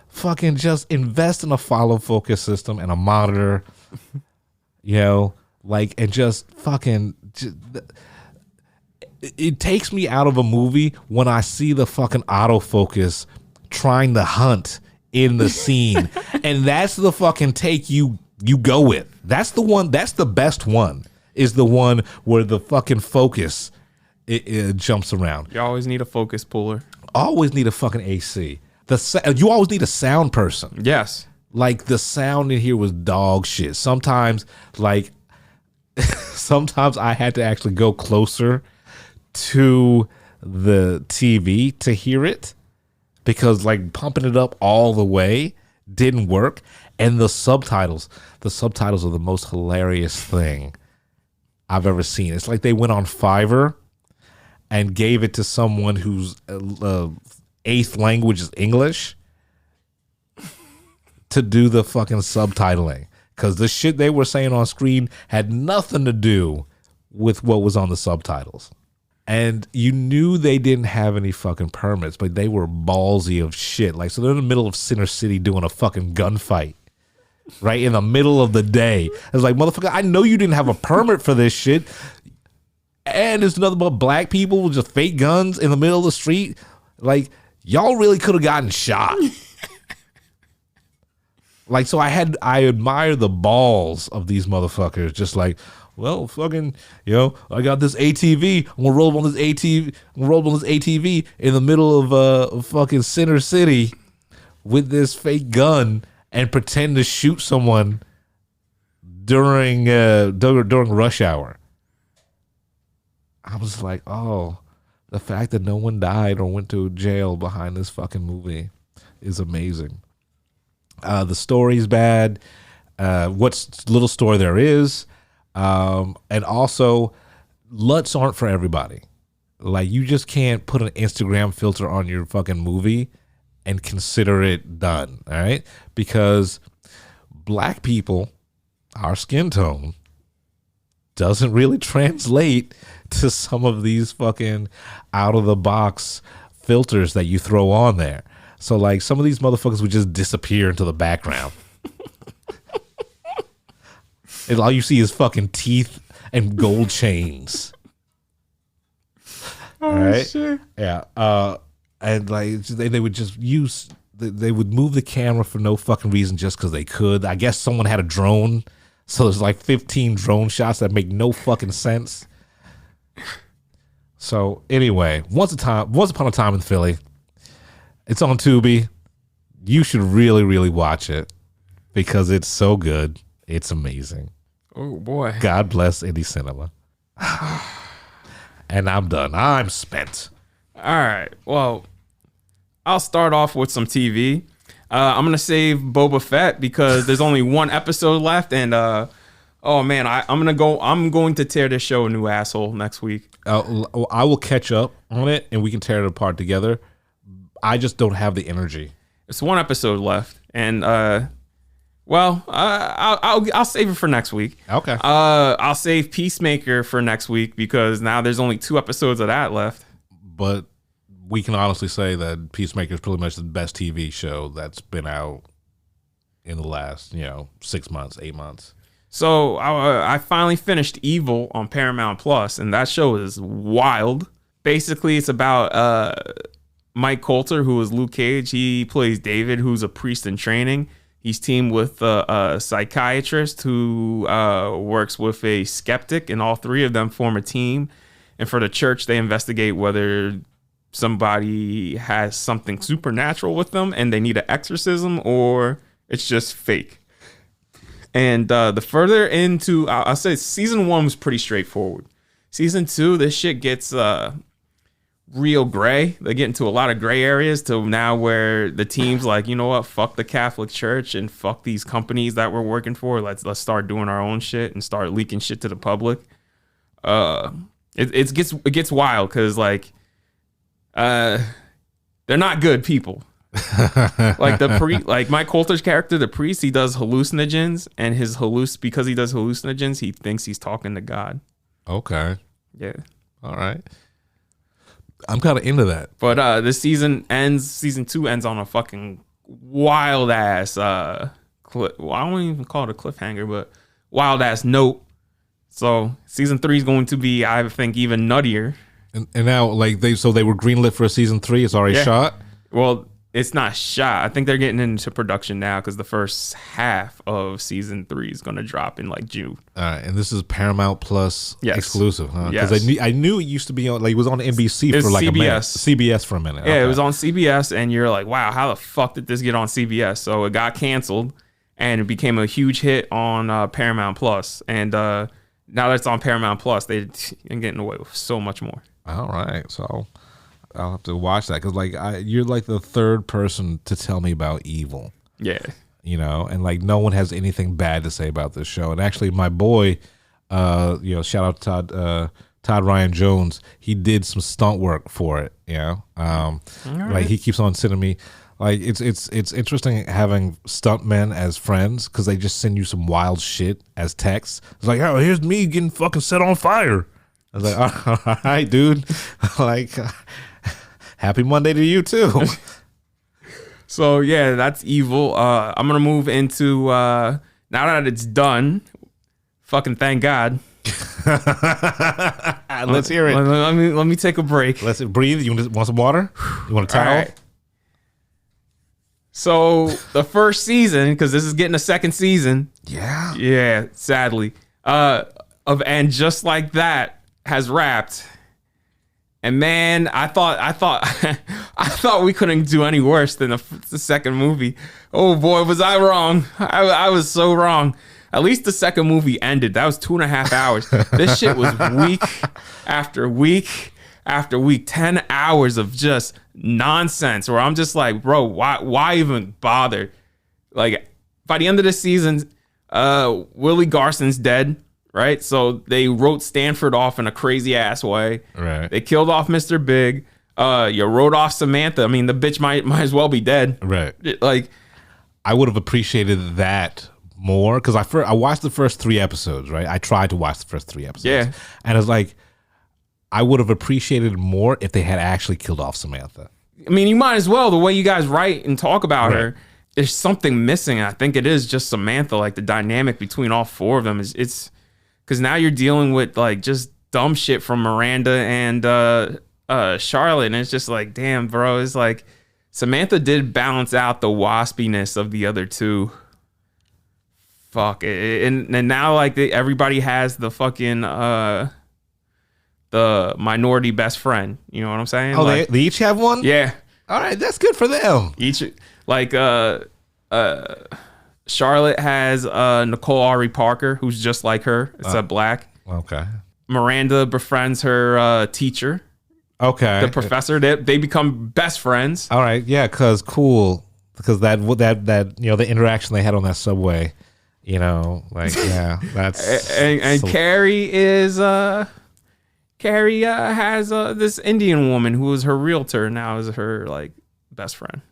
Fucking just invest in a follow focus system and a monitor, you know, like, and just fucking, it takes me out of a movie when I see the fucking autofocus trying to hunt in the scene. And that's the fucking take you go with. That's the one, that's the best one, is the one where the fucking focus it jumps around. You always need a focus puller. Always need a fucking AC. You always need a sound person. Yes. Like, the sound in here was dog shit. Sometimes I had to actually go closer to the TV to hear it because, like, pumping it up all the way didn't work. And the subtitles are the most hilarious thing I've ever seen. It's like they went on Fiverr and gave it to someone whose eighth language is English to do the fucking subtitling, because the shit they were saying on screen had nothing to do with what was on the subtitles. And you knew they didn't have any fucking permits, but they were ballsy of shit. Like, so they're in the middle of Center City doing a fucking gunfight right in the middle of the day. It's like, motherfucker, I know you didn't have a permit for this shit. And there's nothing but black people with just fake guns in the middle of the street. Like, y'all really could have gotten shot. Like, so I admire the balls of these motherfuckers. Just like, well, fucking, you know, I got this ATV. I'm gonna roll up on this ATV in the middle of fucking Center City with this fake gun and pretend to shoot someone during rush hour. I was like, oh, the fact that no one died or went to jail behind this fucking movie is amazing. The story's bad. What little story there is. And also, LUTs aren't for everybody. Like, you just can't put an Instagram filter on your fucking movie and consider it done, all right? Because black people, our skin tone, doesn't really translate to some of these fucking out-of-the-box filters that you throw on there. So, like, some of these motherfuckers would just disappear into the background. And all you see is fucking teeth and gold chains. Oh, all right? shit. Yeah. And, like, they would just use they would move the camera for no fucking reason just because they could. I guess someone had a drone, so there's like 15 drone shots that make no fucking sense. So anyway, once upon a time in Philly. It's on Tubi. You should really, really watch it because it's so good. It's amazing. Oh boy. God bless indie cinema. And I'm done. I'm spent. All right. Well, I'll start off with some TV. I'm gonna save Boba Fett because there's only one episode left, and oh man, I'm going to tear this show a new asshole next week. I will catch up on it, and we can tear it apart together. I just don't have the energy. It's one episode left, and I'll save it for next week. Okay. I'll save Peacemaker for next week because now there's only 2 episodes of that left. But we can honestly say that Peacemaker is pretty much the best TV show that's been out in the last 6 months, 8 months. So I finally finished Evil on Paramount Plus, and that show is wild. Basically, it's about Mike Coulter, who is Luke Cage. He plays David, who's a priest in training. He's teamed with a psychiatrist who works with a skeptic, and all 3 of them form a team. And for the church, they investigate whether somebody has something supernatural with them and they need an exorcism, or it's just fake. And the further into, I'll say season 1 was pretty straightforward. Season 2, this shit gets real gray. They get into a lot of gray areas to now where the team's like, you know what, fuck the Catholic Church and fuck these companies that we're working for. Let's start doing our own shit and start leaking shit to the public. It gets wild because like they're not good people. Like Mike Coulter's character, the priest, he does hallucinogens, and because he does hallucinogens, he thinks he's talking to God. Okay. Yeah. All right. I'm kind of into that. But this season 2 ends on a fucking wild ass I don't even call it a cliffhanger, but wild ass note. So season 3 is going to be, I think, even nuttier. And now they were greenlit for a season 3. It's already shot. Well, it's not shot. I think they're getting into production now because the first half of season 3 is going to drop in like June. All right, and this is Paramount Plus exclusive, huh? Yes. Because I knew it used to be on, like, it was on NBC for like CBS. a minute. CBS for a minute. Yeah, okay. It was on CBS, and you're like, wow, how the fuck did this get on CBS? So it got canceled, and it became a huge hit on Paramount Plus. And now that it's on Paramount Plus, they're getting away with so much more. All right, so I'll have to watch that because you're like the 3rd person to tell me about Evil. Yeah. And like no one has anything bad to say about this show. And actually my boy, shout out to Todd Ryan Jones, he did some stunt work for it, Like he keeps on sending me, like it's interesting having stuntmen as friends because they just send you some wild shit as texts. It's like, oh, here's me getting fucking set on fire. I was like, all right, dude. Like, happy Monday to you too. So yeah, that's Evil. I'm gonna move into now that it's done. Fucking thank God. Let's hear it. Let me take a break. Let's breathe. You want some water? You want a towel? All right. So the first season, because this is getting a second season. Yeah, sadly. Of And Just Like That has wrapped. And man, I thought I thought we couldn't do any worse than the second movie. Oh boy, was I wrong. I was so wrong. At least the second movie ended. That was 2.5 hours. This shit was week after week after week. 10 hours of just nonsense where I'm just like, bro, why even bother? Like, by the end of the season, Willie Garson's dead. Right, so they wrote Stanford off in a crazy ass way. Right, they killed off Mr. Big. You wrote off Samantha. I mean, the bitch might as well be dead. Right, like I would have appreciated that more because I watched the first 3 episodes. Right, I tried to watch the first 3 episodes. Yeah, and it's like I would have appreciated it more if they had actually killed off Samantha. I mean, you might as well. The way you guys write and talk about her, there's something missing. I think it is just Samantha. Like the dynamic between all 4 of them it's. Because now you're dealing with like just dumb shit from Miranda and Charlotte, and it's just like, damn, bro. It's like Samantha did balance out the waspiness of the other two. Fuck. And now, like, everybody has the fucking, the minority best friend. You know what I'm saying? Oh, like, they each have one? yeah. All right, that's good for them. Each, like, Charlotte has Nicole Ari Parker, who's just like her, except black. Okay. Miranda befriends her teacher. Okay. The professor. They become best friends. All right, yeah, because that the interaction they had on that subway, that's and so, Carrie is Carrie has this Indian woman who is her realtor now is her like best friend.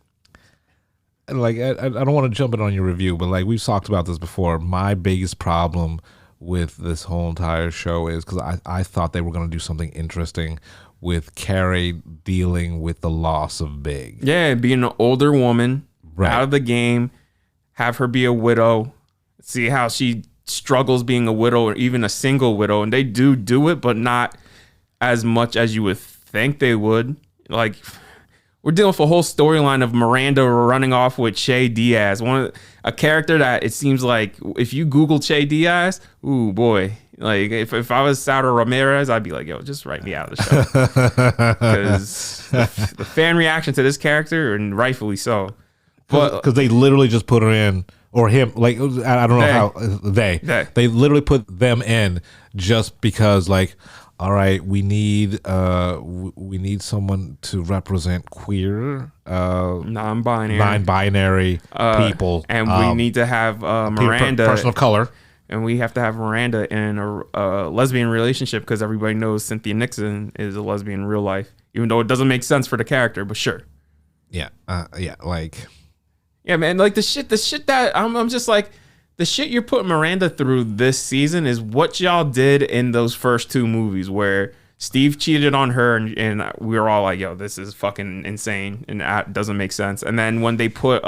like I don't want to jump in on your review, but like we've talked about this before. My biggest problem with this whole entire show is because I thought they were going to do something interesting with Carrie dealing with the loss of Big. Yeah, being an older woman, Right. out of the game, have her be a widow, see how she struggles being a widow or even a single widow. And they do it, but not as much as you would think they would. Like, we're dealing with a whole storyline of Miranda running off with Che Diaz, a character that it seems like if you Google Che Diaz, ooh boy, like if I was Sauter Ramirez, I'd be like, yo, just write me out of the show because the fan reaction to this character, and rightfully so, but Because they literally just put her in, or him, like I don't know how they literally put them in just because, like, all right, we need someone to represent queer, non-binary people, and we need to have Miranda, person of color, and we have to have Miranda in a lesbian relationship because everybody knows Cynthia Nixon is a lesbian in real life, even though it doesn't make sense for the character, but sure. Yeah, like. Yeah, man, like the shit that I'm just like, the shit you're putting Miranda through this season is what y'all did in those first two movies where Steve cheated on her and we were all like, yo, this is fucking insane and that doesn't make sense. And then when they put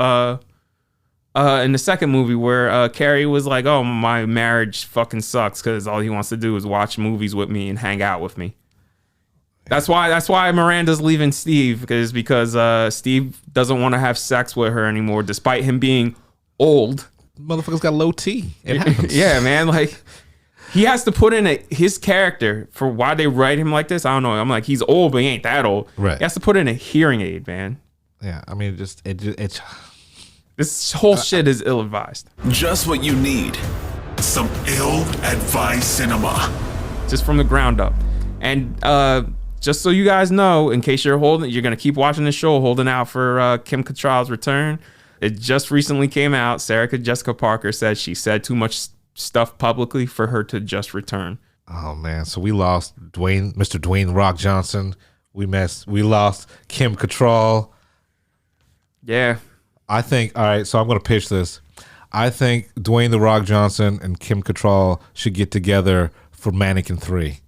in the second movie where Carrie was like, oh, my marriage fucking sucks because all he wants to do is watch movies with me and hang out with me. That's why Miranda's leaving Steve, because Steve doesn't want to have sex with her anymore, despite him being old. Motherfucker's got low T. It happens. Yeah, man. Like, he has to put in his character for why they write him like this. I don't know. I'm like, he's old, but he ain't that old. Right. He has to put in a hearing aid, man. Yeah, I mean, it's this whole shit is ill-advised. Just what you need. Some ill-advised cinema. Just from the ground up. And just so you guys know, in case you're gonna keep watching the show, holding out for Kim Cattrall's return. It just recently came out. Sarah Jessica Parker said she said too much stuff publicly for her to just return. Oh man, so we lost Mr. Dwayne Rock Johnson. We lost Kim Cattrall. Yeah. I think, all right, so I'm gonna pitch this. I think Dwayne The Rock Johnson and Kim Cattrall should get together for Mannequin 3.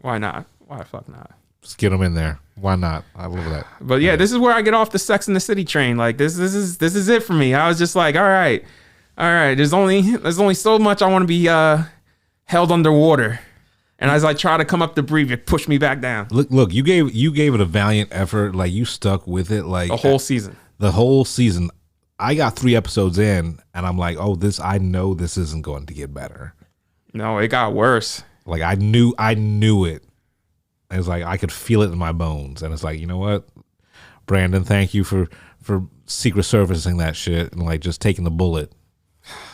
Why not? Why the fuck not? Just get them in there. Why not? I love that. But yeah, this is where I get off the Sex and the City train. Like this is it for me. I was just like, all right. There's only so much I want to be held underwater, and as I try to come up to breathe, it pushed me back down. Look, you gave it a valiant effort. Like you stuck with it. Like the whole season. The whole season. I got 3 episodes in, and I'm like, oh, I know this isn't going to get better. No, it got worse. Like I knew it. It's like I could feel it in my bones, and it's like, you know what, Brandon, thank you for Secret Servicing that shit and like just taking the bullet.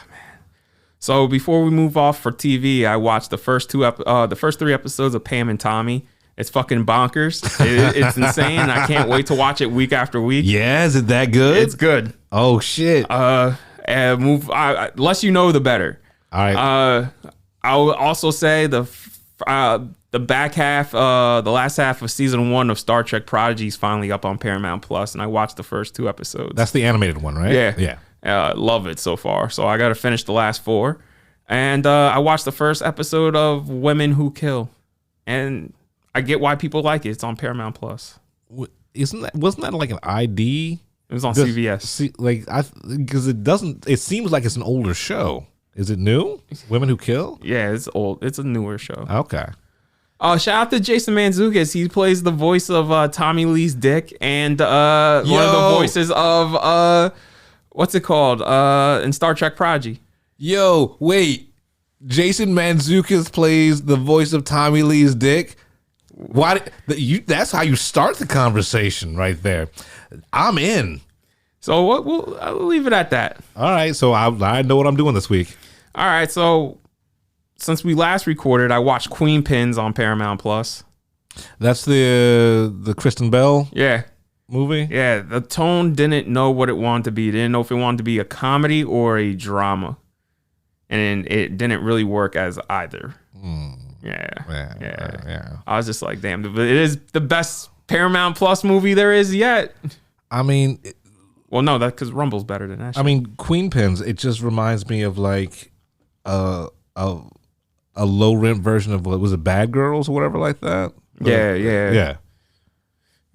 Man. So before we move off for TV, I watched the first 3 episodes of Pam and Tommy. It's fucking bonkers. It's insane. I can't wait to watch it week after week. Yeah, is it that good? It's good. Oh shit. Less you know, the better. All right. I will also say the back half, the last half of season 1 of Star Trek Prodigy is finally up on Paramount Plus, and I watched the first 2 episodes. That's the animated one, right? Yeah. Love it so far. So I got to finish the last 4, and I watched the first episode of Women Who Kill, and I get why people like it. It's on Paramount Plus. Wasn't that like an ID? It was on CBS. Because it seems like it's an older show. Is it new? Women Who Kill? Yeah, it's old. It's a newer show. Okay. Shout out to Jason Mantzoukas. He plays the voice of Tommy Lee's dick and one of the voices of what's it called? In Star Trek Prodigy. Yo, wait. Jason Mantzoukas plays the voice of Tommy Lee's dick? Why? That's how you start the conversation right there. I'm in. So I'll leave it at that. All right, so I know what I'm doing this week. All right, so since we last recorded, I watched Queen Pins on Paramount Plus. That's the Kristen Bell movie? Yeah, the tone didn't know what it wanted to be. It didn't know if it wanted to be a comedy or a drama. And it didn't really work as either. Yeah. I was just like, damn, it is the best Paramount Plus movie there is yet. I mean... Well, no, that's because Rumble's better than that shit. I mean, Queen Pins, it just reminds me of like a low rent version of what was it, Bad Girls or whatever like that. Yeah.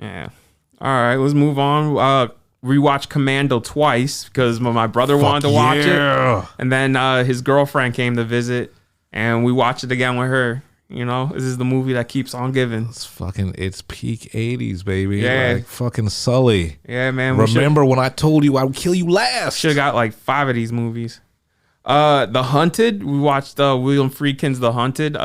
All right, let's move on. Rewatch Commando twice because my brother wanted to watch it, and then his girlfriend came to visit, and we watched it again with her. You know, this is the movie that keeps on giving. It's peak 80s, baby. Yeah. Like fucking Sully. Yeah, man. Remember when I told you I would kill you last? Should have got like 5 of these movies. The Hunted. We watched William Friedkin's The Hunted.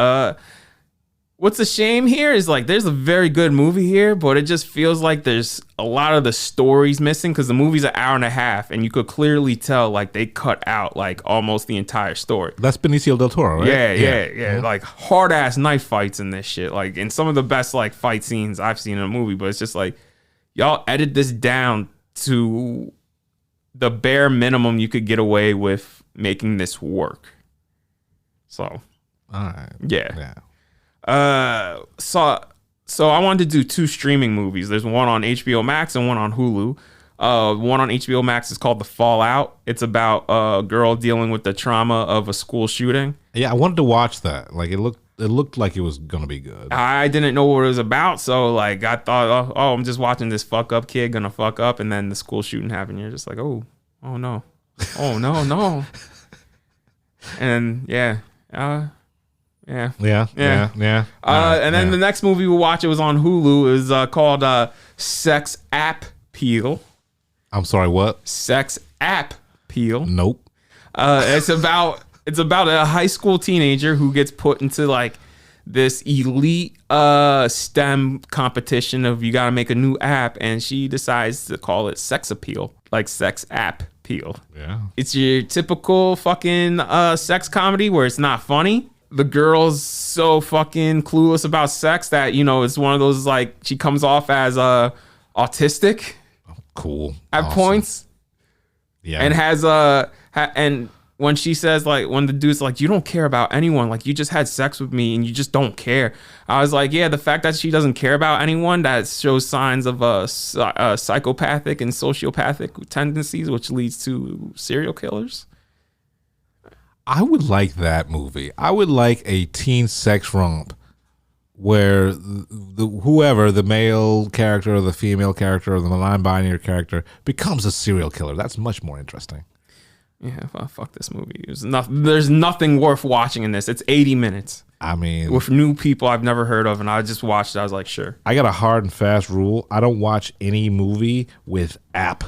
What's a shame here is like there's a very good movie here, but it just feels like there's a lot of the stories missing because the movie's an hour and a half, and you could clearly tell like they cut out like almost the entire story. That's Benicio del Toro, right? Yeah. Mm-hmm. Like hard ass knife fights in this shit, like in some of the best like fight scenes I've seen in a movie. But it's just like y'all edit this down to the bare minimum you could get away with making this work. So, all right, yeah. So I wanted to do 2 streaming movies. There's one on HBO Max and one on Hulu. One on HBO Max is called The Fallout. It's about a girl dealing with the trauma of a school shooting. Yeah, I wanted to watch that. Like it looked like it was gonna be good. I didn't know what it was about, so like I thought, oh, I'm just watching this fuck up kid gonna fuck up, and then the school shooting happened. You're just like, oh no, and yeah. And then the next movie we watch, it was on Hulu, is called Sex App Peel. I'm sorry, what? Sex App Peel. Nope. It's about a high school teenager who gets put into like this elite STEM competition of you got to make a new app, and she decides to call it Sex Appeal, like Sex App Peel. Yeah. It's your typical fucking sex comedy where it's not funny. The girl's so fucking clueless about sex that, you know, it's one of those like she comes off as autistic. Cool. At points. Yeah. And has and when she says like when the dude's like, you don't care about anyone, like you just had sex with me and you just don't care. I was like, yeah, the fact that she doesn't care about anyone, that shows signs of psychopathic and sociopathic tendencies, which leads to serial killers. I would like that movie. I would like a teen sex romp where whoever, the male character or the female character or the non-binary character, becomes a serial killer. That's much more interesting. Yeah, fuck this movie. There's nothing worth watching in this. It's 80 minutes. I mean, with new people I've never heard of, and I just watched it. I was like, sure. I got a hard and fast rule. I don't watch any movie with app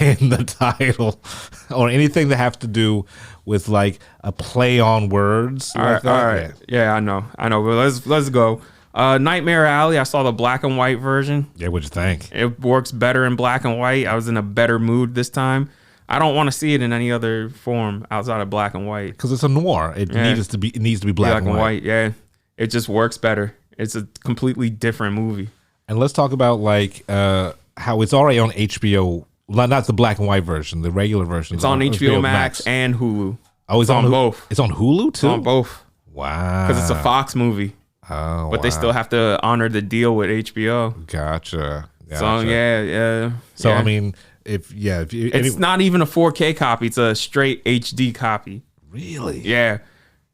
in the title or anything that has to do with like a play on words. All right. Yeah, I know. But let's go. Nightmare Alley. I saw the black and white version. Yeah, what'd you think? It works better in black and white. I was in a better mood this time. I don't want to see it in any other form outside of black and white because it's a noir. It needs to be black and white. Yeah, it just works better. It's a completely different movie. And let's talk about like how it's already on HBO. Not the black and white version, the regular version. It's on HBO Max and Hulu. Oh, it's on both. It's on Hulu too? It's on both. Wow. Because it's a Fox movie. Oh, but they still have to honor the deal with HBO. Gotcha. So yeah. So I mean, it's not even a 4K copy. It's a straight HD copy. Really? Yeah.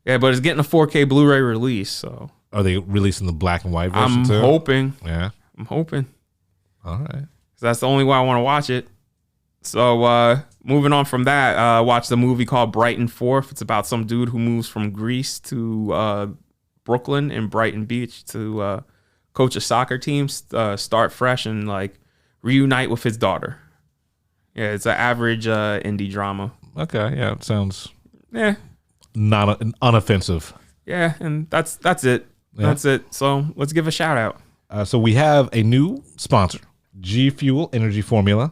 But it's getting a 4K Blu-ray release. So are they releasing the black and white version too? I'm hoping. Yeah. I'm hoping. All right. That's the only way I want to watch it. So moving on from that, watch the movie called Brighton 4th. It's about some dude who moves from Greece to Brooklyn and Brighton Beach to coach a soccer team, start fresh, and like reunite with his daughter. Yeah, it's an average indie drama. Okay, yeah, it sounds not unoffensive. Yeah, and that's it. Yeah. That's it. So let's give a shout out. So we have a new sponsor, G Fuel Energy Formula.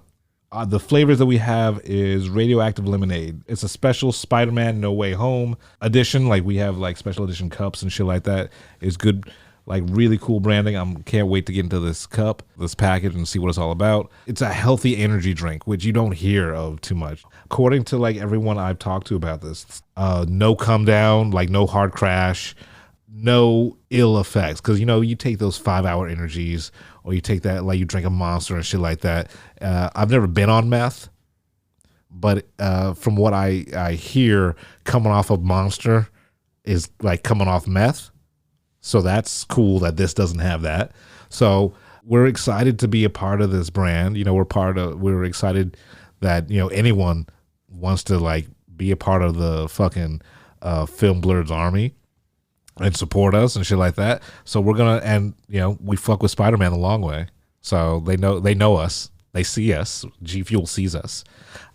The flavors that we have is Radioactive Lemonade. It's a special Spider-Man No Way Home edition. Like we have like special edition cups and shit like that. It's good, like really cool branding. I can't wait to get into this cup, this package, and see what it's all about. It's a healthy energy drink, which you don't hear of too much. According to like everyone I've talked to about this, no come down, like no hard crash, no ill effects. Because, you know, you take those 5-hour energies or you take that, like you drink a Monster and shit like that. I've never been on meth, but from what I hear, coming off of Monster is like coming off meth. So that's cool that this doesn't have that. So we're excited to be a part of this brand. You know, we're excited that, you know, anyone wants to like be a part of the fucking Film Blurred's army and support us and shit like that. So we're gonna, and you know, we fuck with Spider-Man a long way. So they know us. They see us. G Fuel sees us.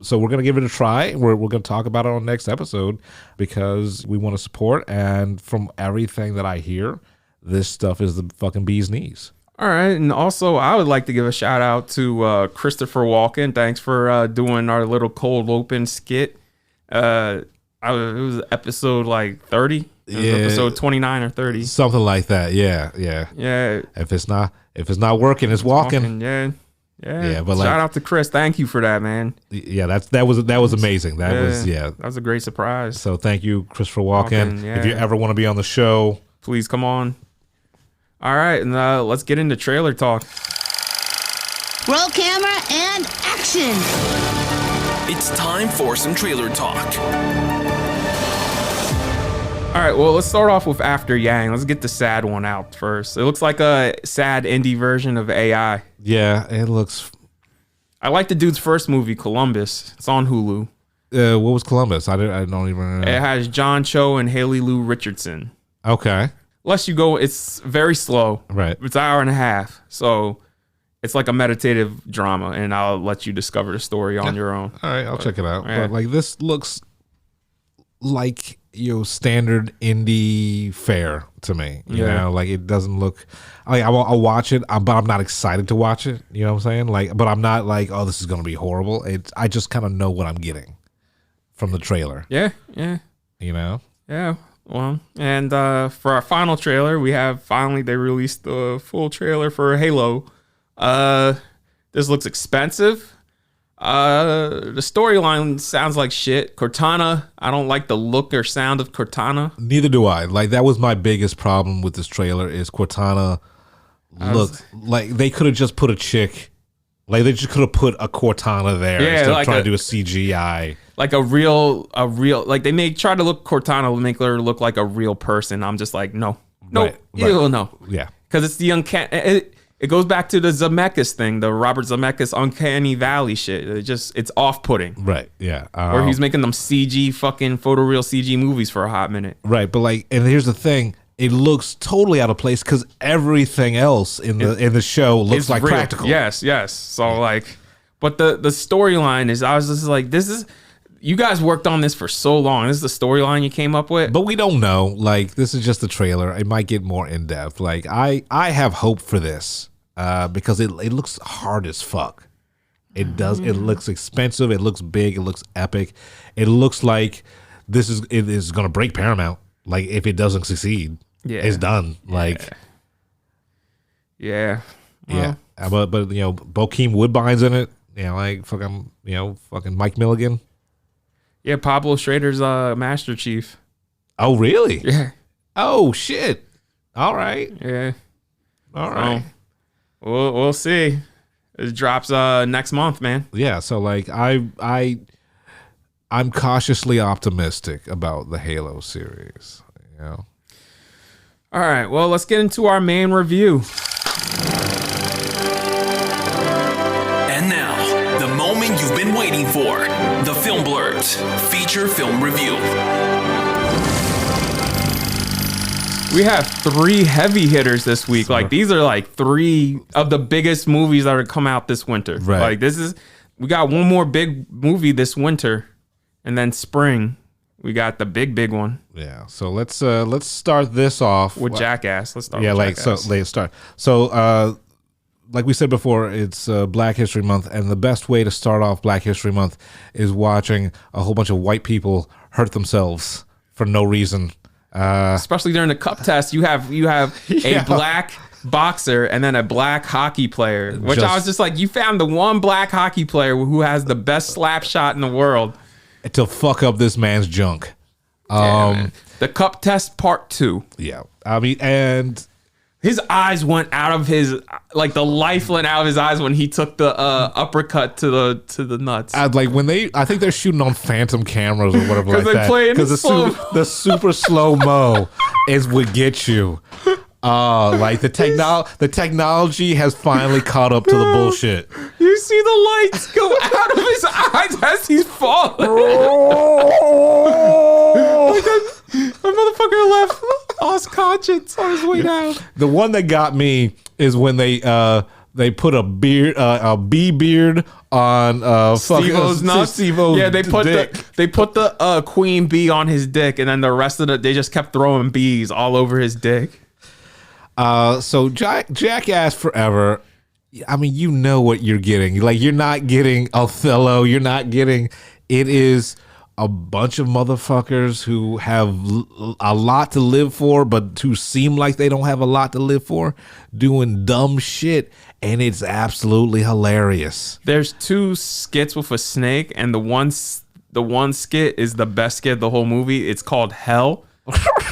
So we're gonna give it a try. We're gonna talk about it on the next episode because we want to support. And from everything that I hear, this stuff is the fucking bee's knees. All right, and also I would like to give a shout out to Christopher Walken. Thanks for doing our little cold open skit. It was episode like 30. Episode 29 or 30. Something like that. Yeah. If it's not working, it's walking. Yeah. But like, shout out to Chris. Thank you for that, man. Yeah, that was amazing. That was a great surprise. So thank you, Christopher Walken. If you ever want to be on the show, please come on. All right, and let's get into trailer talk. Roll camera and action. It's time for some trailer talk. All right, well, let's start off with After Yang. Let's get the sad one out first. It looks like a sad indie version of AI. Yeah, it looks... I like the dude's first movie, Columbus. It's on Hulu. What was Columbus? I don't even know. It has John Cho and Haley Lou Richardson. Okay. Less you go, it's very slow. Right. It's an hour and a half. So it's like a meditative drama, and I'll let you discover the story on your own. All right, I'll check it out. Yeah. But like this looks like your standard indie fare to me. You know, like it doesn't look like I'll watch it, but I'm not excited to watch it. You know what I'm saying? Like, but I'm not like, oh, this is gonna be horrible. I just kind of know what I'm getting from the trailer. Yeah. You know? Yeah. Well, and for our final trailer, they released the full trailer for Halo. This looks expensive. The storyline sounds like shit. Cortana, I don't like the look or sound of Cortana. Neither do I. Like that was my biggest problem with this trailer is Cortana looked like they could have just put a chick. Like they just could have put a Cortana there instead of trying to do a CGI. Like a real like they try to look Cortana, make her look like a real person. I'm just like, no. Right. No. Yeah. Because it's the uncanny. It goes back to the Zemeckis thing, the Robert Zemeckis Uncanny Valley shit. It's off-putting. Right, yeah. Where he's making them CG fucking photoreal CG movies for a hot minute. Right, but like, and here's the thing. It looks totally out of place because everything else in the show looks like real. practical. Yes. So like, but the storyline is, I was just like, you guys worked on this for so long. This is the storyline you came up with. But we don't know. Like, this is just a trailer. It might get more in depth. Like, I have hope for this. Because it looks hard as fuck. It does. It looks expensive. It looks big. It looks epic. It looks like it is going to break Paramount. Like if it doesn't succeed, it's done. Like, yeah. But you know, Bokeem Woodbine's in it. You know, like fucking Mike Milligan. Yeah, Pablo Schrader's Master Chief. Oh really? Yeah. Oh shit. All right. Yeah. All right. We'll see. It drops next month, man. Yeah, so like I'm cautiously optimistic about the Halo series, you know. All right, well, let's get into our main review. And now, the moment you've been waiting for. The Film Blurred's feature film review. We have 3 heavy hitters this week. Like these are like 3 of the biggest movies that are come out this winter. Right. Like we got one more big movie this winter, and then spring we got the big one. Yeah. So let's start this off with Jackass. Let's start. Yeah, with like Jackass. so let's start. So like we said before, it's Black History Month, and the best way to start off Black History Month is watching a whole bunch of white people hurt themselves for no reason. Especially during the cup test, you have a black boxer and then a black hockey player, which I was just like, you found the one black hockey player who has the best slap shot in the world to fuck up this man's junk. The cup test part 2. Yeah, I mean, and his eyes went out of his, like the life went out of his eyes when he took the uppercut to the nuts. Like when I think they're shooting on phantom cameras or whatever like that. Because the super slow mo is what gets you. Like the technology has finally caught up to the bullshit. You see the lights go out of his eyes as he's falling. A motherfucker left lost conscience on his way down. The one that got me is when they put a bee beard on Steve-O's nuts. Steve-O's yeah, they put dick. the queen bee on his dick, and then the rest of they just kept throwing bees all over his dick. So Jackass Forever. I mean, you know what you're getting. Like, you're not getting Othello. You're not getting. It is a bunch of motherfuckers who have a lot to live for, but who seem like they don't have a lot to live for, doing dumb shit, and it's absolutely hilarious. There's 2 skits with a snake, and the one skit is the best skit of the whole movie. It's called Hell.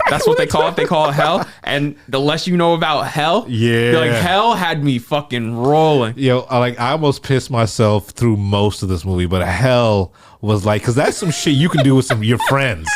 That's what they call it. They call it Hell. And the less you know about Hell, like Hell had me fucking rolling. Yo, I almost pissed myself through most of this movie, but Hell was like, because that's some shit you can do with your friends.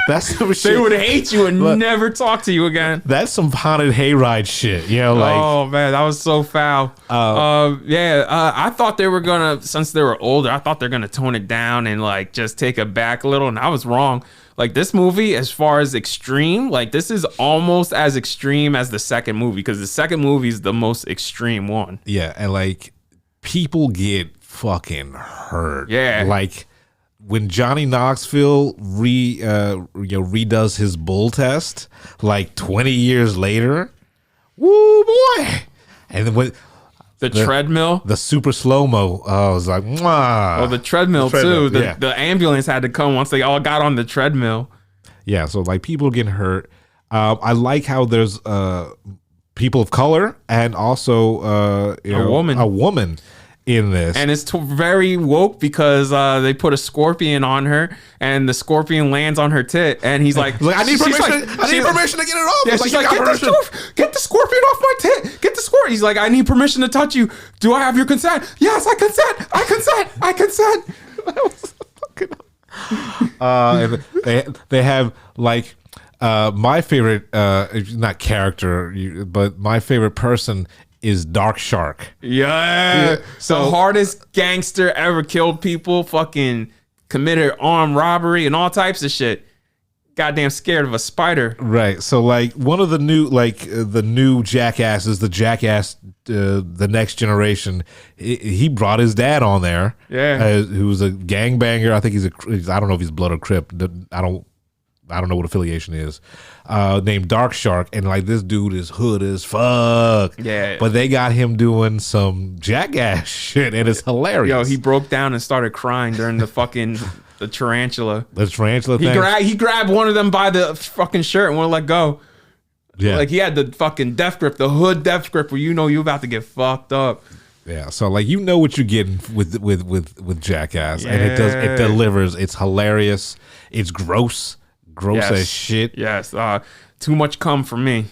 That's some shit. They would hate you and never talk to you again. That's some haunted hayride shit. You know, like, oh man, that was so foul. I thought they were gonna, since they were older, I thought they're gonna tone it down and like just take it back a little, and I was wrong. Like, this movie, as far as extreme, like this is almost as extreme as the second movie, because the second movie is the most extreme one. Yeah, and like people get fucking hurt. Yeah, like when Johnny Knoxville redoes his bull test like 20 years later. Woo boy! And then when the treadmill, the super slow mo, I was like, mwah. Oh, the treadmill too. The ambulance had to come once they all got on the treadmill. Yeah, so like people getting hurt. I like how there's people of color and also a woman in this, and it's very woke because they put a scorpion on her, and the scorpion lands on her tit, and he's like, I need permission. I need permission to get it off. Yeah, she's like, get the scorpion off my tit. Get the scorpion. He's like, I need permission to touch you. Do I have your consent? Yes, I consent. I consent. And they have like my favorite, not character, but my favorite person is Dark Shark. Yeah. So the hardest gangster ever, killed people, fucking committed armed robbery and all types of shit. Goddamn scared of a spider. Right. So like one of the new, the new Jackasses, the Jackass, the next generation, he brought his dad on there. Yeah. Who was a gangbanger. I think I don't know if he's Blood or Crip. I don't know what affiliation is. Named Dark Shark, and like this dude is hood as fuck. Yeah. But they got him doing some Jackass shit, and it's hilarious. Yo, he broke down and started crying during the fucking the tarantula. The tarantula thing. He grabbed one of them by the fucking shirt and wouldn't let go. Yeah. Like he had the fucking death grip, the hood death grip, where you know you're about to get fucked up. Yeah, so like you know what you're getting with Jackass, and it delivers. It's hilarious. It's gross as shit. Yes, too much cum for me.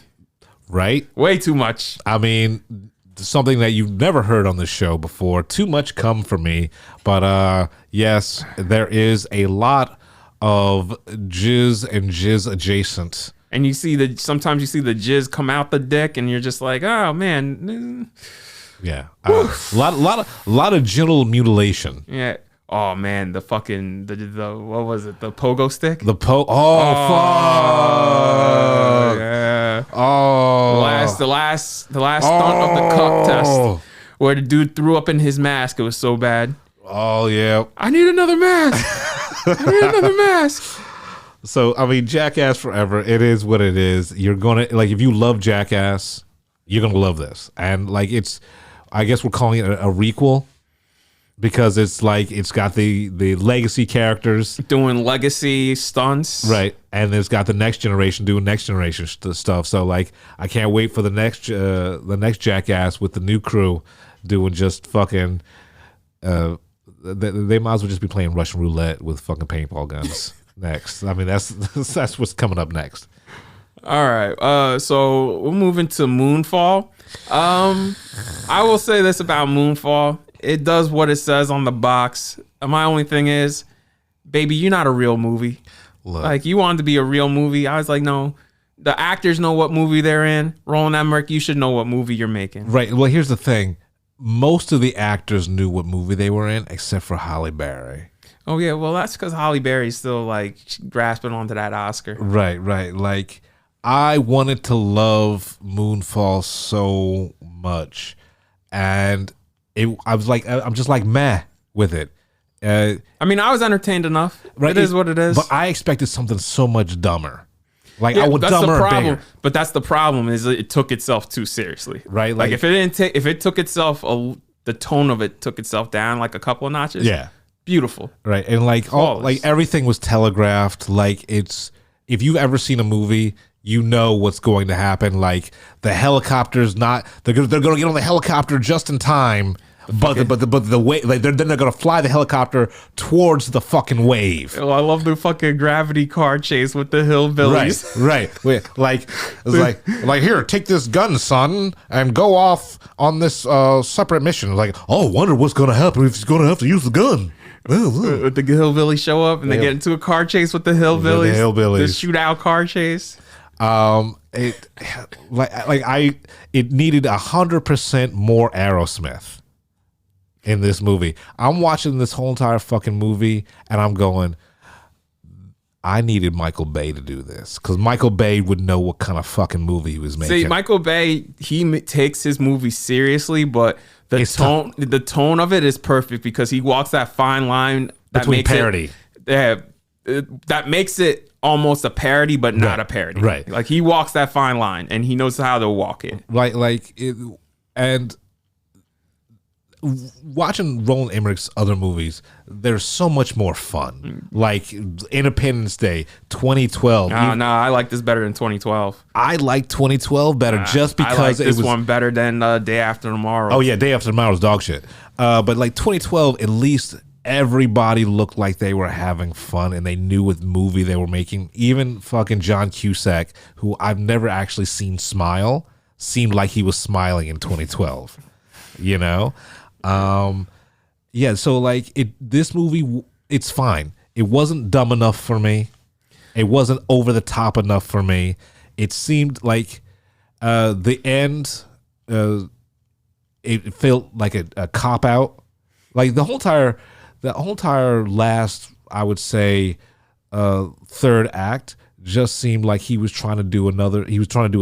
Right? Way too much. I mean, something that you've never heard on the show before. Too much cum for me. But yes, there is a lot of jizz and jizz adjacent. And sometimes you see the jizz come out the dick, and you're just like, oh man. Yeah, a lot of genital mutilation. Yeah. Oh man, the fucking the what was it? The pogo stick. Fuck. Yeah. Yes, the last stunt of the cup test where the dude threw up in his mask. It was so bad. Oh yeah. I need another mask. I need another mask. So I mean, Jackass Forever. It is what it is. You're gonna like if you love Jackass, you're gonna love this. And like it's, I guess we're calling it a requel because it's like it's got the legacy characters doing legacy stunts, right? And it's got the next generation doing next generation stuff. So like I can't wait for the next Jackass with the new crew doing just fucking. They might as well just be playing Russian roulette with fucking paintball guns next. I mean, that's what's coming up next. All right. So we'll move into Moonfall. I will say this about Moonfall. It does what it says on the box. My only thing is, baby, you're not a real movie. Look. Like, you wanted to be a real movie. I was like, no. The actors know what movie they're in. Roland Emmerich, you should know what movie you're making. Right. Well, here's the thing. Most of the actors knew what movie they were in, except for Halle Berry. Oh, yeah. Well, that's because Halle Berry's still, like, grasping onto that Oscar. Right. Like, I wanted to love Moonfall so much. And I was like, I'm just like meh with it. I mean, I was entertained enough. Right, it is what it is. But I expected something so much dumber. Like I would that's dumber the problem. and bigger. But that's the problem is it took itself too seriously. Right. Like if it took itself the tone of it took itself down like a couple of notches. Yeah. Beautiful. Right. And like like everything was telegraphed. Like it's, if you've ever seen a movie, you know what's going to happen. Like the helicopter's not, they're going to get on the helicopter just in time. But the way, like then they're gonna fly the helicopter towards the fucking wave. Oh, I love the fucking gravity car chase with the hillbillies. Right. Wait, like it's like here, take this gun, son, and go off on this separate mission. Like, oh, wonder what's gonna happen if he's gonna have to use the gun. With the hillbillies show up and they get into a car chase with the hillbillies. The shootout car chase. It needed 100% more Aerosmith in this movie. I'm watching this whole entire fucking movie and I'm going, I needed Michael Bay to do this because Michael Bay would know what kind of fucking movie he was making. See, Michael Bay, he takes his movie seriously, but the tone of it is perfect because he walks that fine line that between makes parody. That makes it almost a parody, but not a parody. Right. Like he walks that fine line and he knows how to walk it. And watching Roland Emmerich's other movies, they're so much more fun. Like Independence Day, 2012. No, I like this better than 2012. I like 2012 better just because I like this one better than Day After Tomorrow. Oh yeah, Day After Tomorrow's dog shit. But like 2012, at least everybody looked like they were having fun and they knew what movie they were making. Even fucking John Cusack, who I've never actually seen smile, seemed like he was smiling in 2012. You know? So like this movie, it's fine. It wasn't dumb enough for me. It wasn't over the top enough for me. It seemed like the end, it felt like a cop out. Like the whole entire last, I would say, third act just seemed like he was trying to do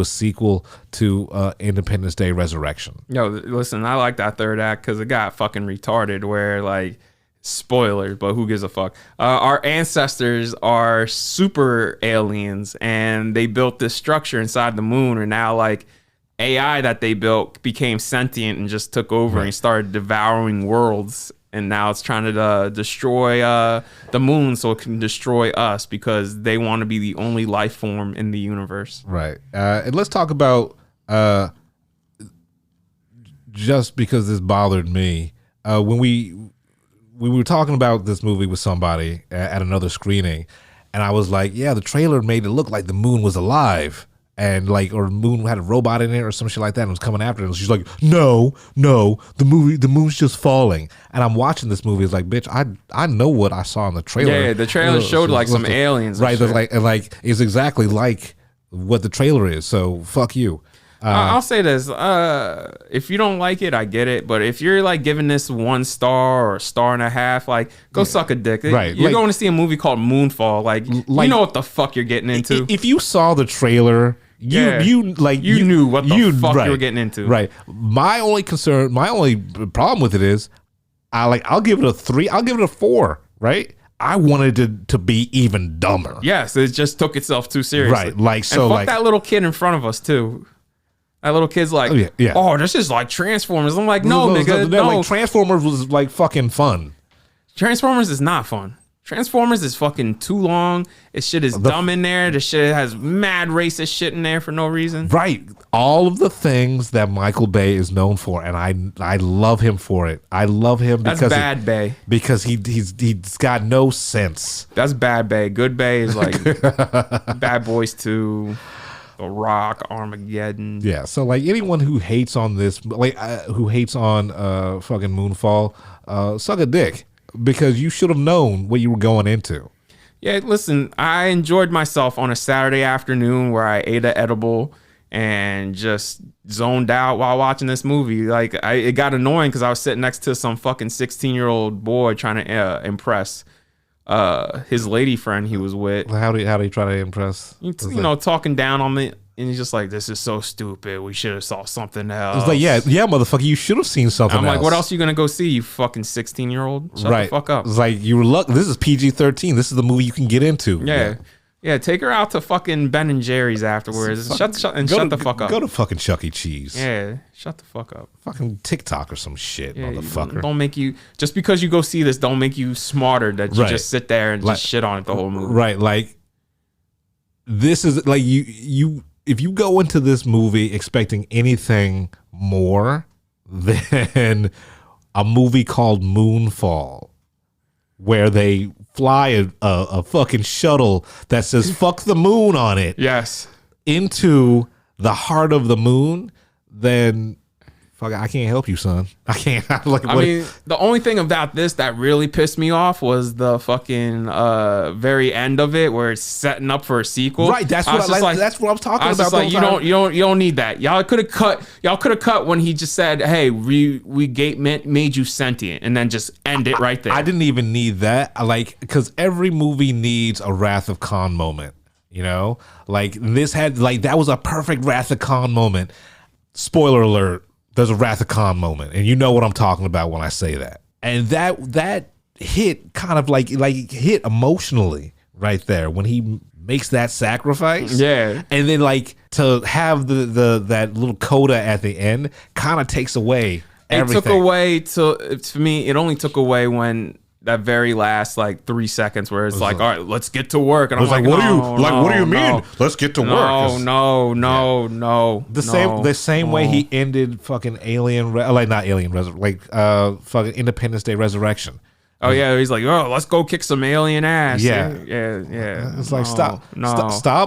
a sequel to Independence Day Resurrection. Yo, listen, I like that third act because it got fucking retarded where, like, spoilers, but who gives a fuck? Our ancestors are super aliens and they built this structure inside the moon, and now, like, AI that they built became sentient and just took over and started devouring worlds. And now it's trying to destroy the moon so it can destroy us because they want to be the only life form in the universe. Right. And let's talk about, just because this bothered me, when we were talking about this movie with somebody at another screening, and I was like, yeah, the trailer made it look like the moon was alive. And like, or Moon had a robot in it or some shit like that and was coming after it. And she's like, no, the moon's just falling. And I'm watching this movie. It's like, bitch, I know what I saw in the trailer. Yeah, the trailer showed like some aliens. Right. Like it's exactly like what the trailer is. So fuck you. I'll say this. If you don't like it, I get it. But if you're like giving this 1 star or a star and a half, like go suck a dick. Right. You're going to see a movie called Moonfall. Like you know what the fuck you're getting into. If you saw the trailer, You knew what the fuck you were getting into. Right. My only problem with it is I'll give it a 3. I'll give it a 4, right? I wanted it to be even dumber. Yes, it just took itself too seriously. Right. Like, so, and fuck like, that little kid in front of us too. That little kid's like, oh, this is like Transformers. I'm like, no, nigga, no. Like, Transformers was like fucking fun. Transformers is not fun. Transformers is fucking too long. This shit is dumb in there. This shit has mad racist shit in there for no reason. Right. All of the things that Michael Bay is known for, and I love him for it. I love him because that's bad Bay. Because he's got no sense. That's bad Bay. Good Bay is like Bad Boys 2, The Rock, Armageddon. Yeah. So like anyone who hates on this, like who hates on fucking Moonfall, suck a dick. Because you should have known what you were going into. Yeah, listen, I enjoyed myself on a Saturday afternoon where I ate an edible and just zoned out while watching this movie. Like, it got annoying because I was sitting next to some fucking 16-year-old boy trying to impress his lady friend he was with. How do you try to impress? You know, talking down on me. And he's just like, this is so stupid. We should have saw something else. It's like, yeah, motherfucker, you should have seen something else. I'm like, what else are you going to go see, you fucking 16-year-old? Shut the fuck up. It's like, you were lucky. This is PG-13. This is the movie you can get into. Yeah, take her out to fucking Ben and Jerry's afterwards. Shut the fuck up. Go to fucking Chuck E. Cheese. Yeah, shut the fuck up. Fucking TikTok or some shit, motherfucker. Don't make you, just because you go see this, don't make you smarter that you just sit there and just shit on it the whole movie. Right, like, this is, like, you if you go into this movie expecting anything more than a movie called Moonfall, where they fly a fucking shuttle that says fuck the moon on it, into the heart of the moon, then fuck, I can't help you, son. I can't. I mean, the only thing about this that really pissed me off was the fucking very end of it, where it's setting up for a sequel. Right. That's what that's what I'm talking about. Like, you don't need that. Y'all could have cut when he just said, "Hey, we made you sentient," and then just end it right there. I didn't even need that. Because every movie needs a Wrath of Khan moment. You know, like this had that was a perfect Wrath of Khan moment. Spoiler alert. There's a Wrath of Khan moment, and you know what I'm talking about when I say that. And that hit kind of like hit emotionally right there when he makes that sacrifice. Yeah. And then like to have the that little coda at the end kind of takes away everything. It took away to me. It only took away when that very last 3 seconds where it's like, all right, let's get to work. And I'm like, what do you mean? Let's get to work. No. The same way he ended fucking fucking Independence Day Resurrection. Oh yeah, he's like, oh, let's go kick some alien ass. Yeah. It's like, stop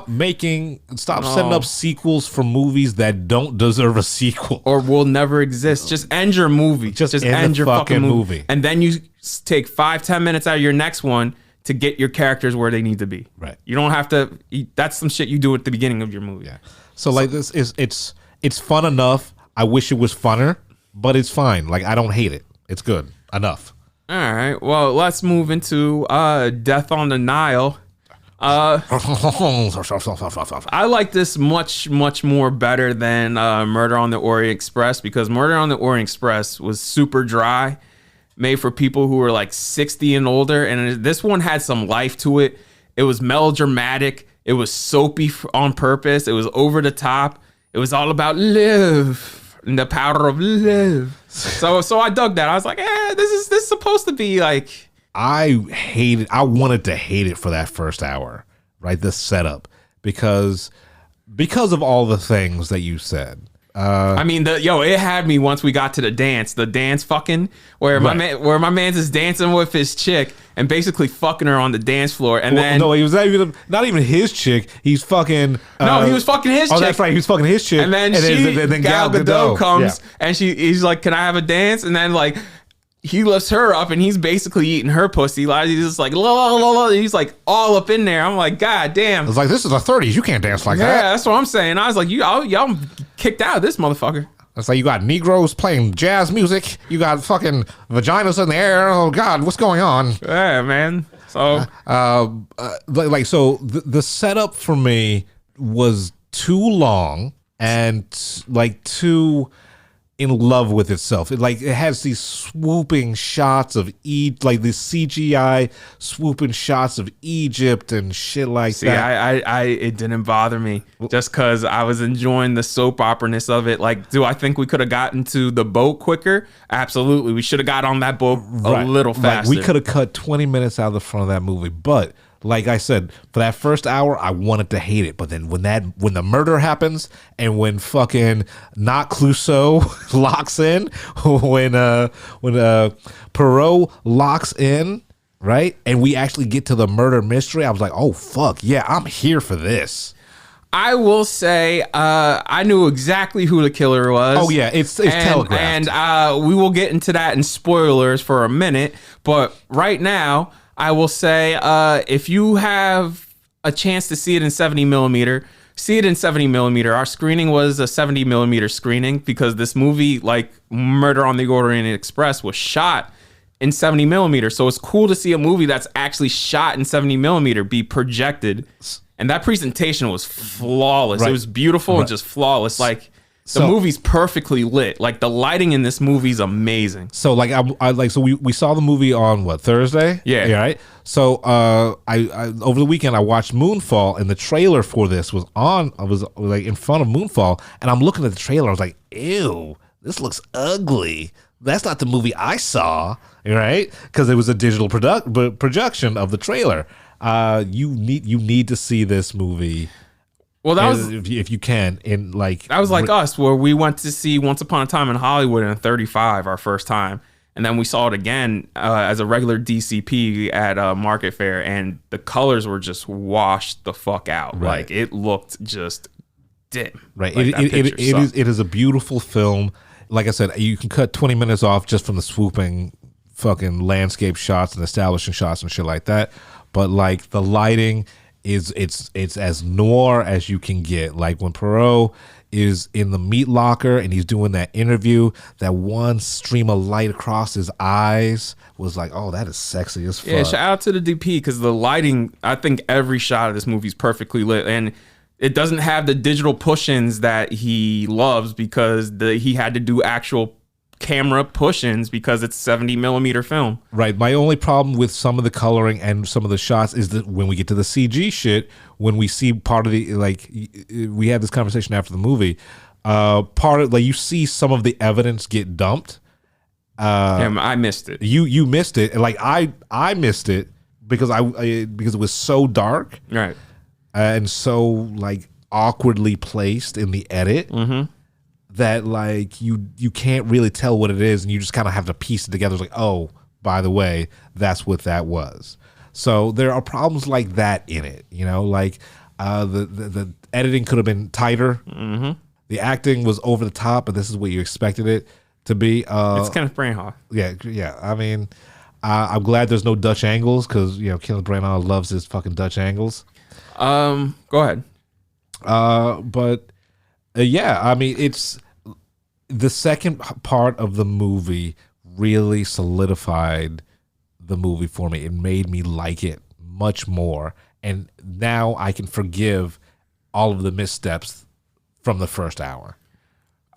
setting up sequels for movies that don't deserve a sequel or will never exist. Just end your movie. Just end your fucking movie. And then you take 5-10 minutes out of your next one to get your characters where they need to be. Right. You don't have to. That's some shit you do at the beginning of your movie. Yeah. So this is it's fun enough. I wish it was funner, but it's fine. Like, I don't hate it. It's good enough. All right. Well, let's move into Death on the Nile. I like this much more better than Murder on the Orient Express, because Murder on the Orient Express was super dry, made for people who were like 60 and older, and this one had some life to it. It was melodramatic. It was soapy on purpose. It was over the top. It was all about live and the power of live. So I dug that. I was like, this is supposed to be like. I wanted to hate it for that first hour, right? This setup, because of all the things that you said. I mean, it had me once we got to the dance fucking where my man's is dancing with his chick and basically fucking her on the dance floor, and then no, he was not even his chick. He's fucking he was fucking his chick. Oh, that's right, he was fucking his chick. And then then Gal Gadot comes and he's like, "Can I have a dance?" And then like he lifts her up and he's basically eating her pussy. Like, he's just like, la, la, la, la. He's like all up in there. I'm like, God damn. It's like, this is the 30s. You can't dance like that. Yeah, that's what I'm saying. I was like, y'all kicked out of this motherfucker. It's like, you got Negroes playing jazz music. You got fucking vaginas in the air. Oh God, what's going on? Yeah, man. So, so the setup for me was too long and like too in love with itself. It has these swooping shots of like these CGI swooping shots of Egypt and shit like that. I it didn't bother me just because I was enjoying the soap opera-ness of it. Like, do I think we could have gotten to the boat quicker? Absolutely. We should have got on that boat a little faster. We could have cut 20 minutes out of the front of that movie, but like I said, for that first hour, I wanted to hate it. But then when the murder happens and when fucking Not Clouseau locks in, when Perot locks in, right? And we actually get to the murder mystery, I was like, oh, fuck. Yeah, I'm here for this. I will say I knew exactly who the killer was. Oh, yeah, it's telegraphed. And we will get into that in spoilers for a minute. But right now, I will say, if you have a chance to see it in 70 millimeter, see it in 70 millimeter. Our screening was a 70 millimeter screening because this movie, like Murder on the Orient Express, was shot in 70 millimeter. So it's cool to see a movie that's actually shot in 70 millimeter be projected. And that presentation was flawless. Right. It was beautiful and just flawless. Like, the movie's perfectly lit. Like, the lighting in this movie's amazing. So like we saw the movie on what, Thursday? Yeah. Right. So I over the weekend I watched Moonfall, and the trailer for this was on. I was like in front of Moonfall, and I'm looking at the trailer. I was like, ew, this looks ugly. That's not the movie I saw, right? Because it was a digital projection of the trailer. You need to see this movie. Well, that was if you can, in like that was like us, where we went to see Once Upon a Time in Hollywood in 35 our first time, and then we saw it again as a regular DCP at Market Fair, and the colors were just washed the fuck out. Right. Like, it looked just dim. Right. Like, it is a beautiful film. Like I said, you can cut 20 minutes off just from the swooping fucking landscape shots and establishing shots and shit like that. But like the lighting. It's as noir as you can get. Like when Perot is in the meat locker and he's doing that interview, that one stream of light across his eyes was like, oh, that is sexy as fuck. Yeah, shout out to the DP because the lighting, I think every shot of this movie is perfectly lit, and it doesn't have the digital push-ins that he loves because he had to do actual camera push-ins because it's 70 millimeter film. Right. My only problem with some of the coloring and some of the shots is that when we get to the CG shit, when we see part of the, like, we had this conversation after the movie, part of, like, you see some of the evidence get dumped. I missed it. You missed it. And like I missed it because because it was so dark. Right. And so like awkwardly placed in the edit. Mm-hmm. That like you can't really tell what it is, and you just kind of have to piece it together. It's like, oh, by the way, that's what that was. So there are problems like that in it, you know, like the editing could have been tighter. Mm-hmm. The acting was over the top, but this is what you expected it to be. It's Kenneth Branagh. Yeah. I mean, I'm glad there's no Dutch angles because you know Kenneth Branagh loves his fucking Dutch angles. Go ahead. But yeah, I mean, it's. The second part of the movie really solidified the movie for me. It made me like it much more. And now I can forgive all of the missteps from the first hour.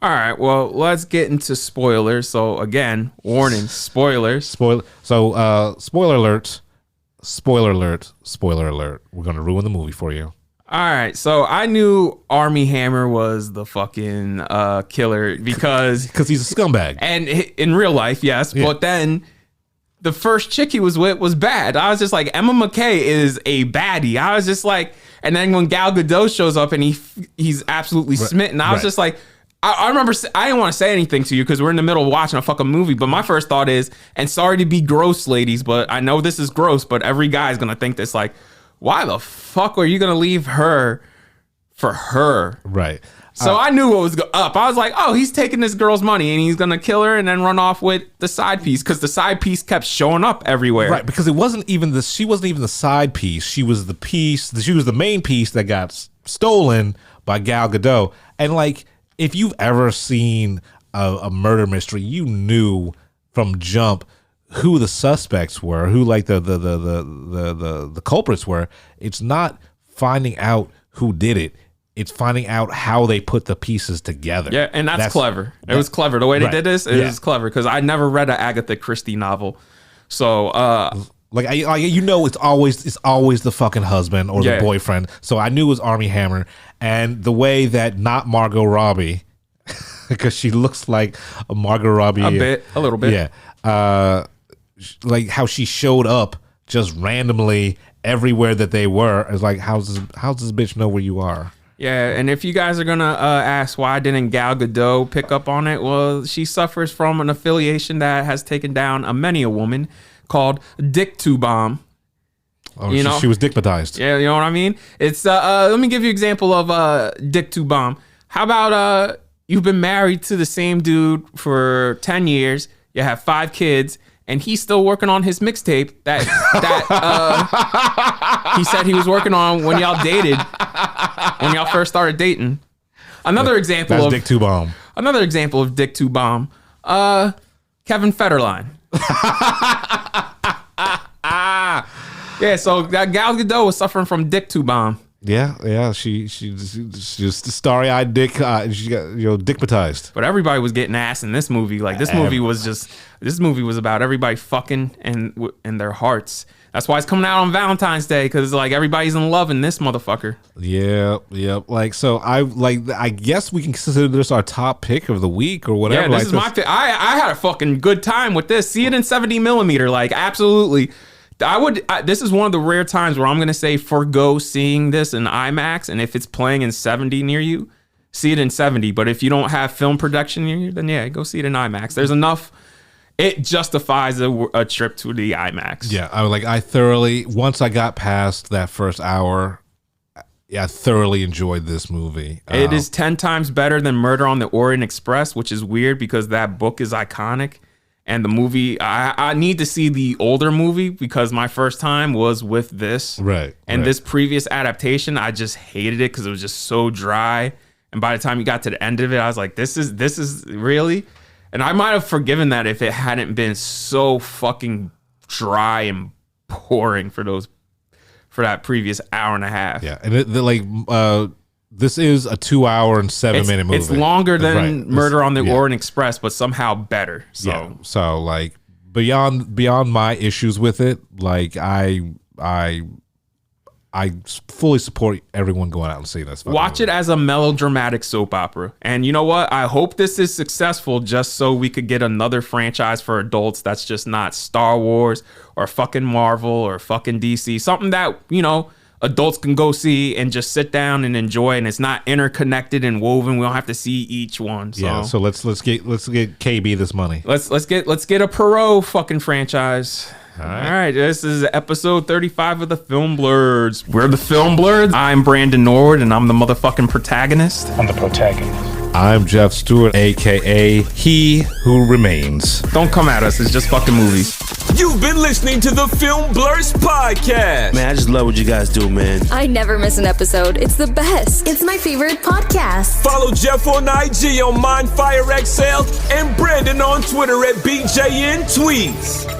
All right, well, let's get into spoilers. So again, warning, spoilers. Spoiler alert. Spoiler alert. Spoiler alert. We're going to ruin the movie for you. All right, so I knew Armie Hammer was the fucking killer because he's a scumbag. And in real life, yes, yeah. But then the first chick he was with was bad. I was just like, Emma McKay is a baddie. I was just like, and then when Gal Gadot shows up and he's absolutely smitten, I was just like, I remember, I didn't want to say anything to you because we're in the middle of watching a fucking movie, but my first thought is, and sorry to be gross, ladies, but I know this is gross, but every guy's going to think this, like, why the fuck are you going to leave her for her? Right. So I knew what was up. I was like, oh, he's taking this girl's money and he's going to kill her and then run off with the side piece because the side piece kept showing up everywhere. Right, because she wasn't even the side piece. She was the piece, she was the main piece that got stolen by Gal Gadot. And like, if you've ever seen a murder mystery, you knew from jump who the suspects were, who like the culprits were. It's not finding out who did it. It's finding out how they put the pieces together. Yeah, and that's clever. It was clever. The way they did this, it was clever because I never read an Agatha Christie novel. So, it's always the fucking husband or the boyfriend. So I knew it was Armie Hammer, and the way that not Margot Robbie, because she looks like a Margot Robbie a little bit. Yeah, like how she showed up just randomly everywhere that they were. It's like, how's this bitch know where you are? Yeah, and if you guys are gonna ask why didn't Gal Gadot pick up on it, well, she suffers from an affiliation that has taken down many a woman called Dick to Bomb. Oh, she was dickmatized. Yeah, you know what I mean? It's let me give you an example of Dick to Bomb. How about you've been married to the same dude for 10 years, you have 5 kids, and he's still working on his mixtape that he said he was working on when y'all dated, when y'all first started dating. Another example That's of Dick to Bomb. Another example of Dick to Bomb. Kevin Federline. Yeah, so that Gal Gadot was suffering from Dick to Bomb. Yeah, she just starry-eyed dick. She got dickmatized. But everybody was getting ass in this movie. Like this movie was about everybody fucking and their hearts. That's why it's coming out on Valentine's Day, because like everybody's in love in this motherfucker. Yeah. Like, so I guess we can consider this our top pick of the week or whatever. Yeah, this is my pick. I had a fucking good time with this. See it in 70 millimeter, like absolutely. This is one of the rare times where I'm going to say forgo seeing this in IMAX. And if it's playing in 70 near you, see it in 70. But if you don't have film production near you, then yeah, go see it in IMAX. There's enough. It justifies a trip to the IMAX. Yeah. I thoroughly, once I got past that first hour, I thoroughly enjoyed this movie. It is 10 times better than Murder on the Orient Express, which is weird because that book is iconic. And the movie, I need to see the older movie because my first time was with this. Right. And this previous adaptation, I just hated it because it was just so dry. And by the time you got to the end of it, I was like, this is really? And I might have forgiven that if it hadn't been so fucking dry and boring for that previous hour and a half. Yeah. And this is a 2 hour and 7 minute movie. It's longer than Murder on the Orient Express, but somehow better. So, yeah. So like beyond my issues with it, like I fully support everyone going out and seeing this. Watch it as a melodramatic soap opera. And you know what? I hope this is successful just so we could get another franchise for adults that's just not Star Wars or fucking Marvel or fucking DC. Something that, adults can go see and just sit down and enjoy, and it's not interconnected and woven. We don't have to see each one. So. Yeah, so let's get KB this money. Let's get a Perot fucking franchise. All right, this is episode 35 of the Film Blurs. We're the Film Blurs. I'm Brandon Norwood, and I'm the motherfucking protagonist. I'm the protagonist. I'm Jeff Stewart, aka He Who Remains. Don't come at us. It's just fucking movies. You've been listening to the Film Blurs podcast. Man, I just love what you guys do, man. I never miss an episode. It's the best. It's my favorite podcast. Follow Jeff on IG on MindFire XL and Brandon on Twitter at BJN Tweets.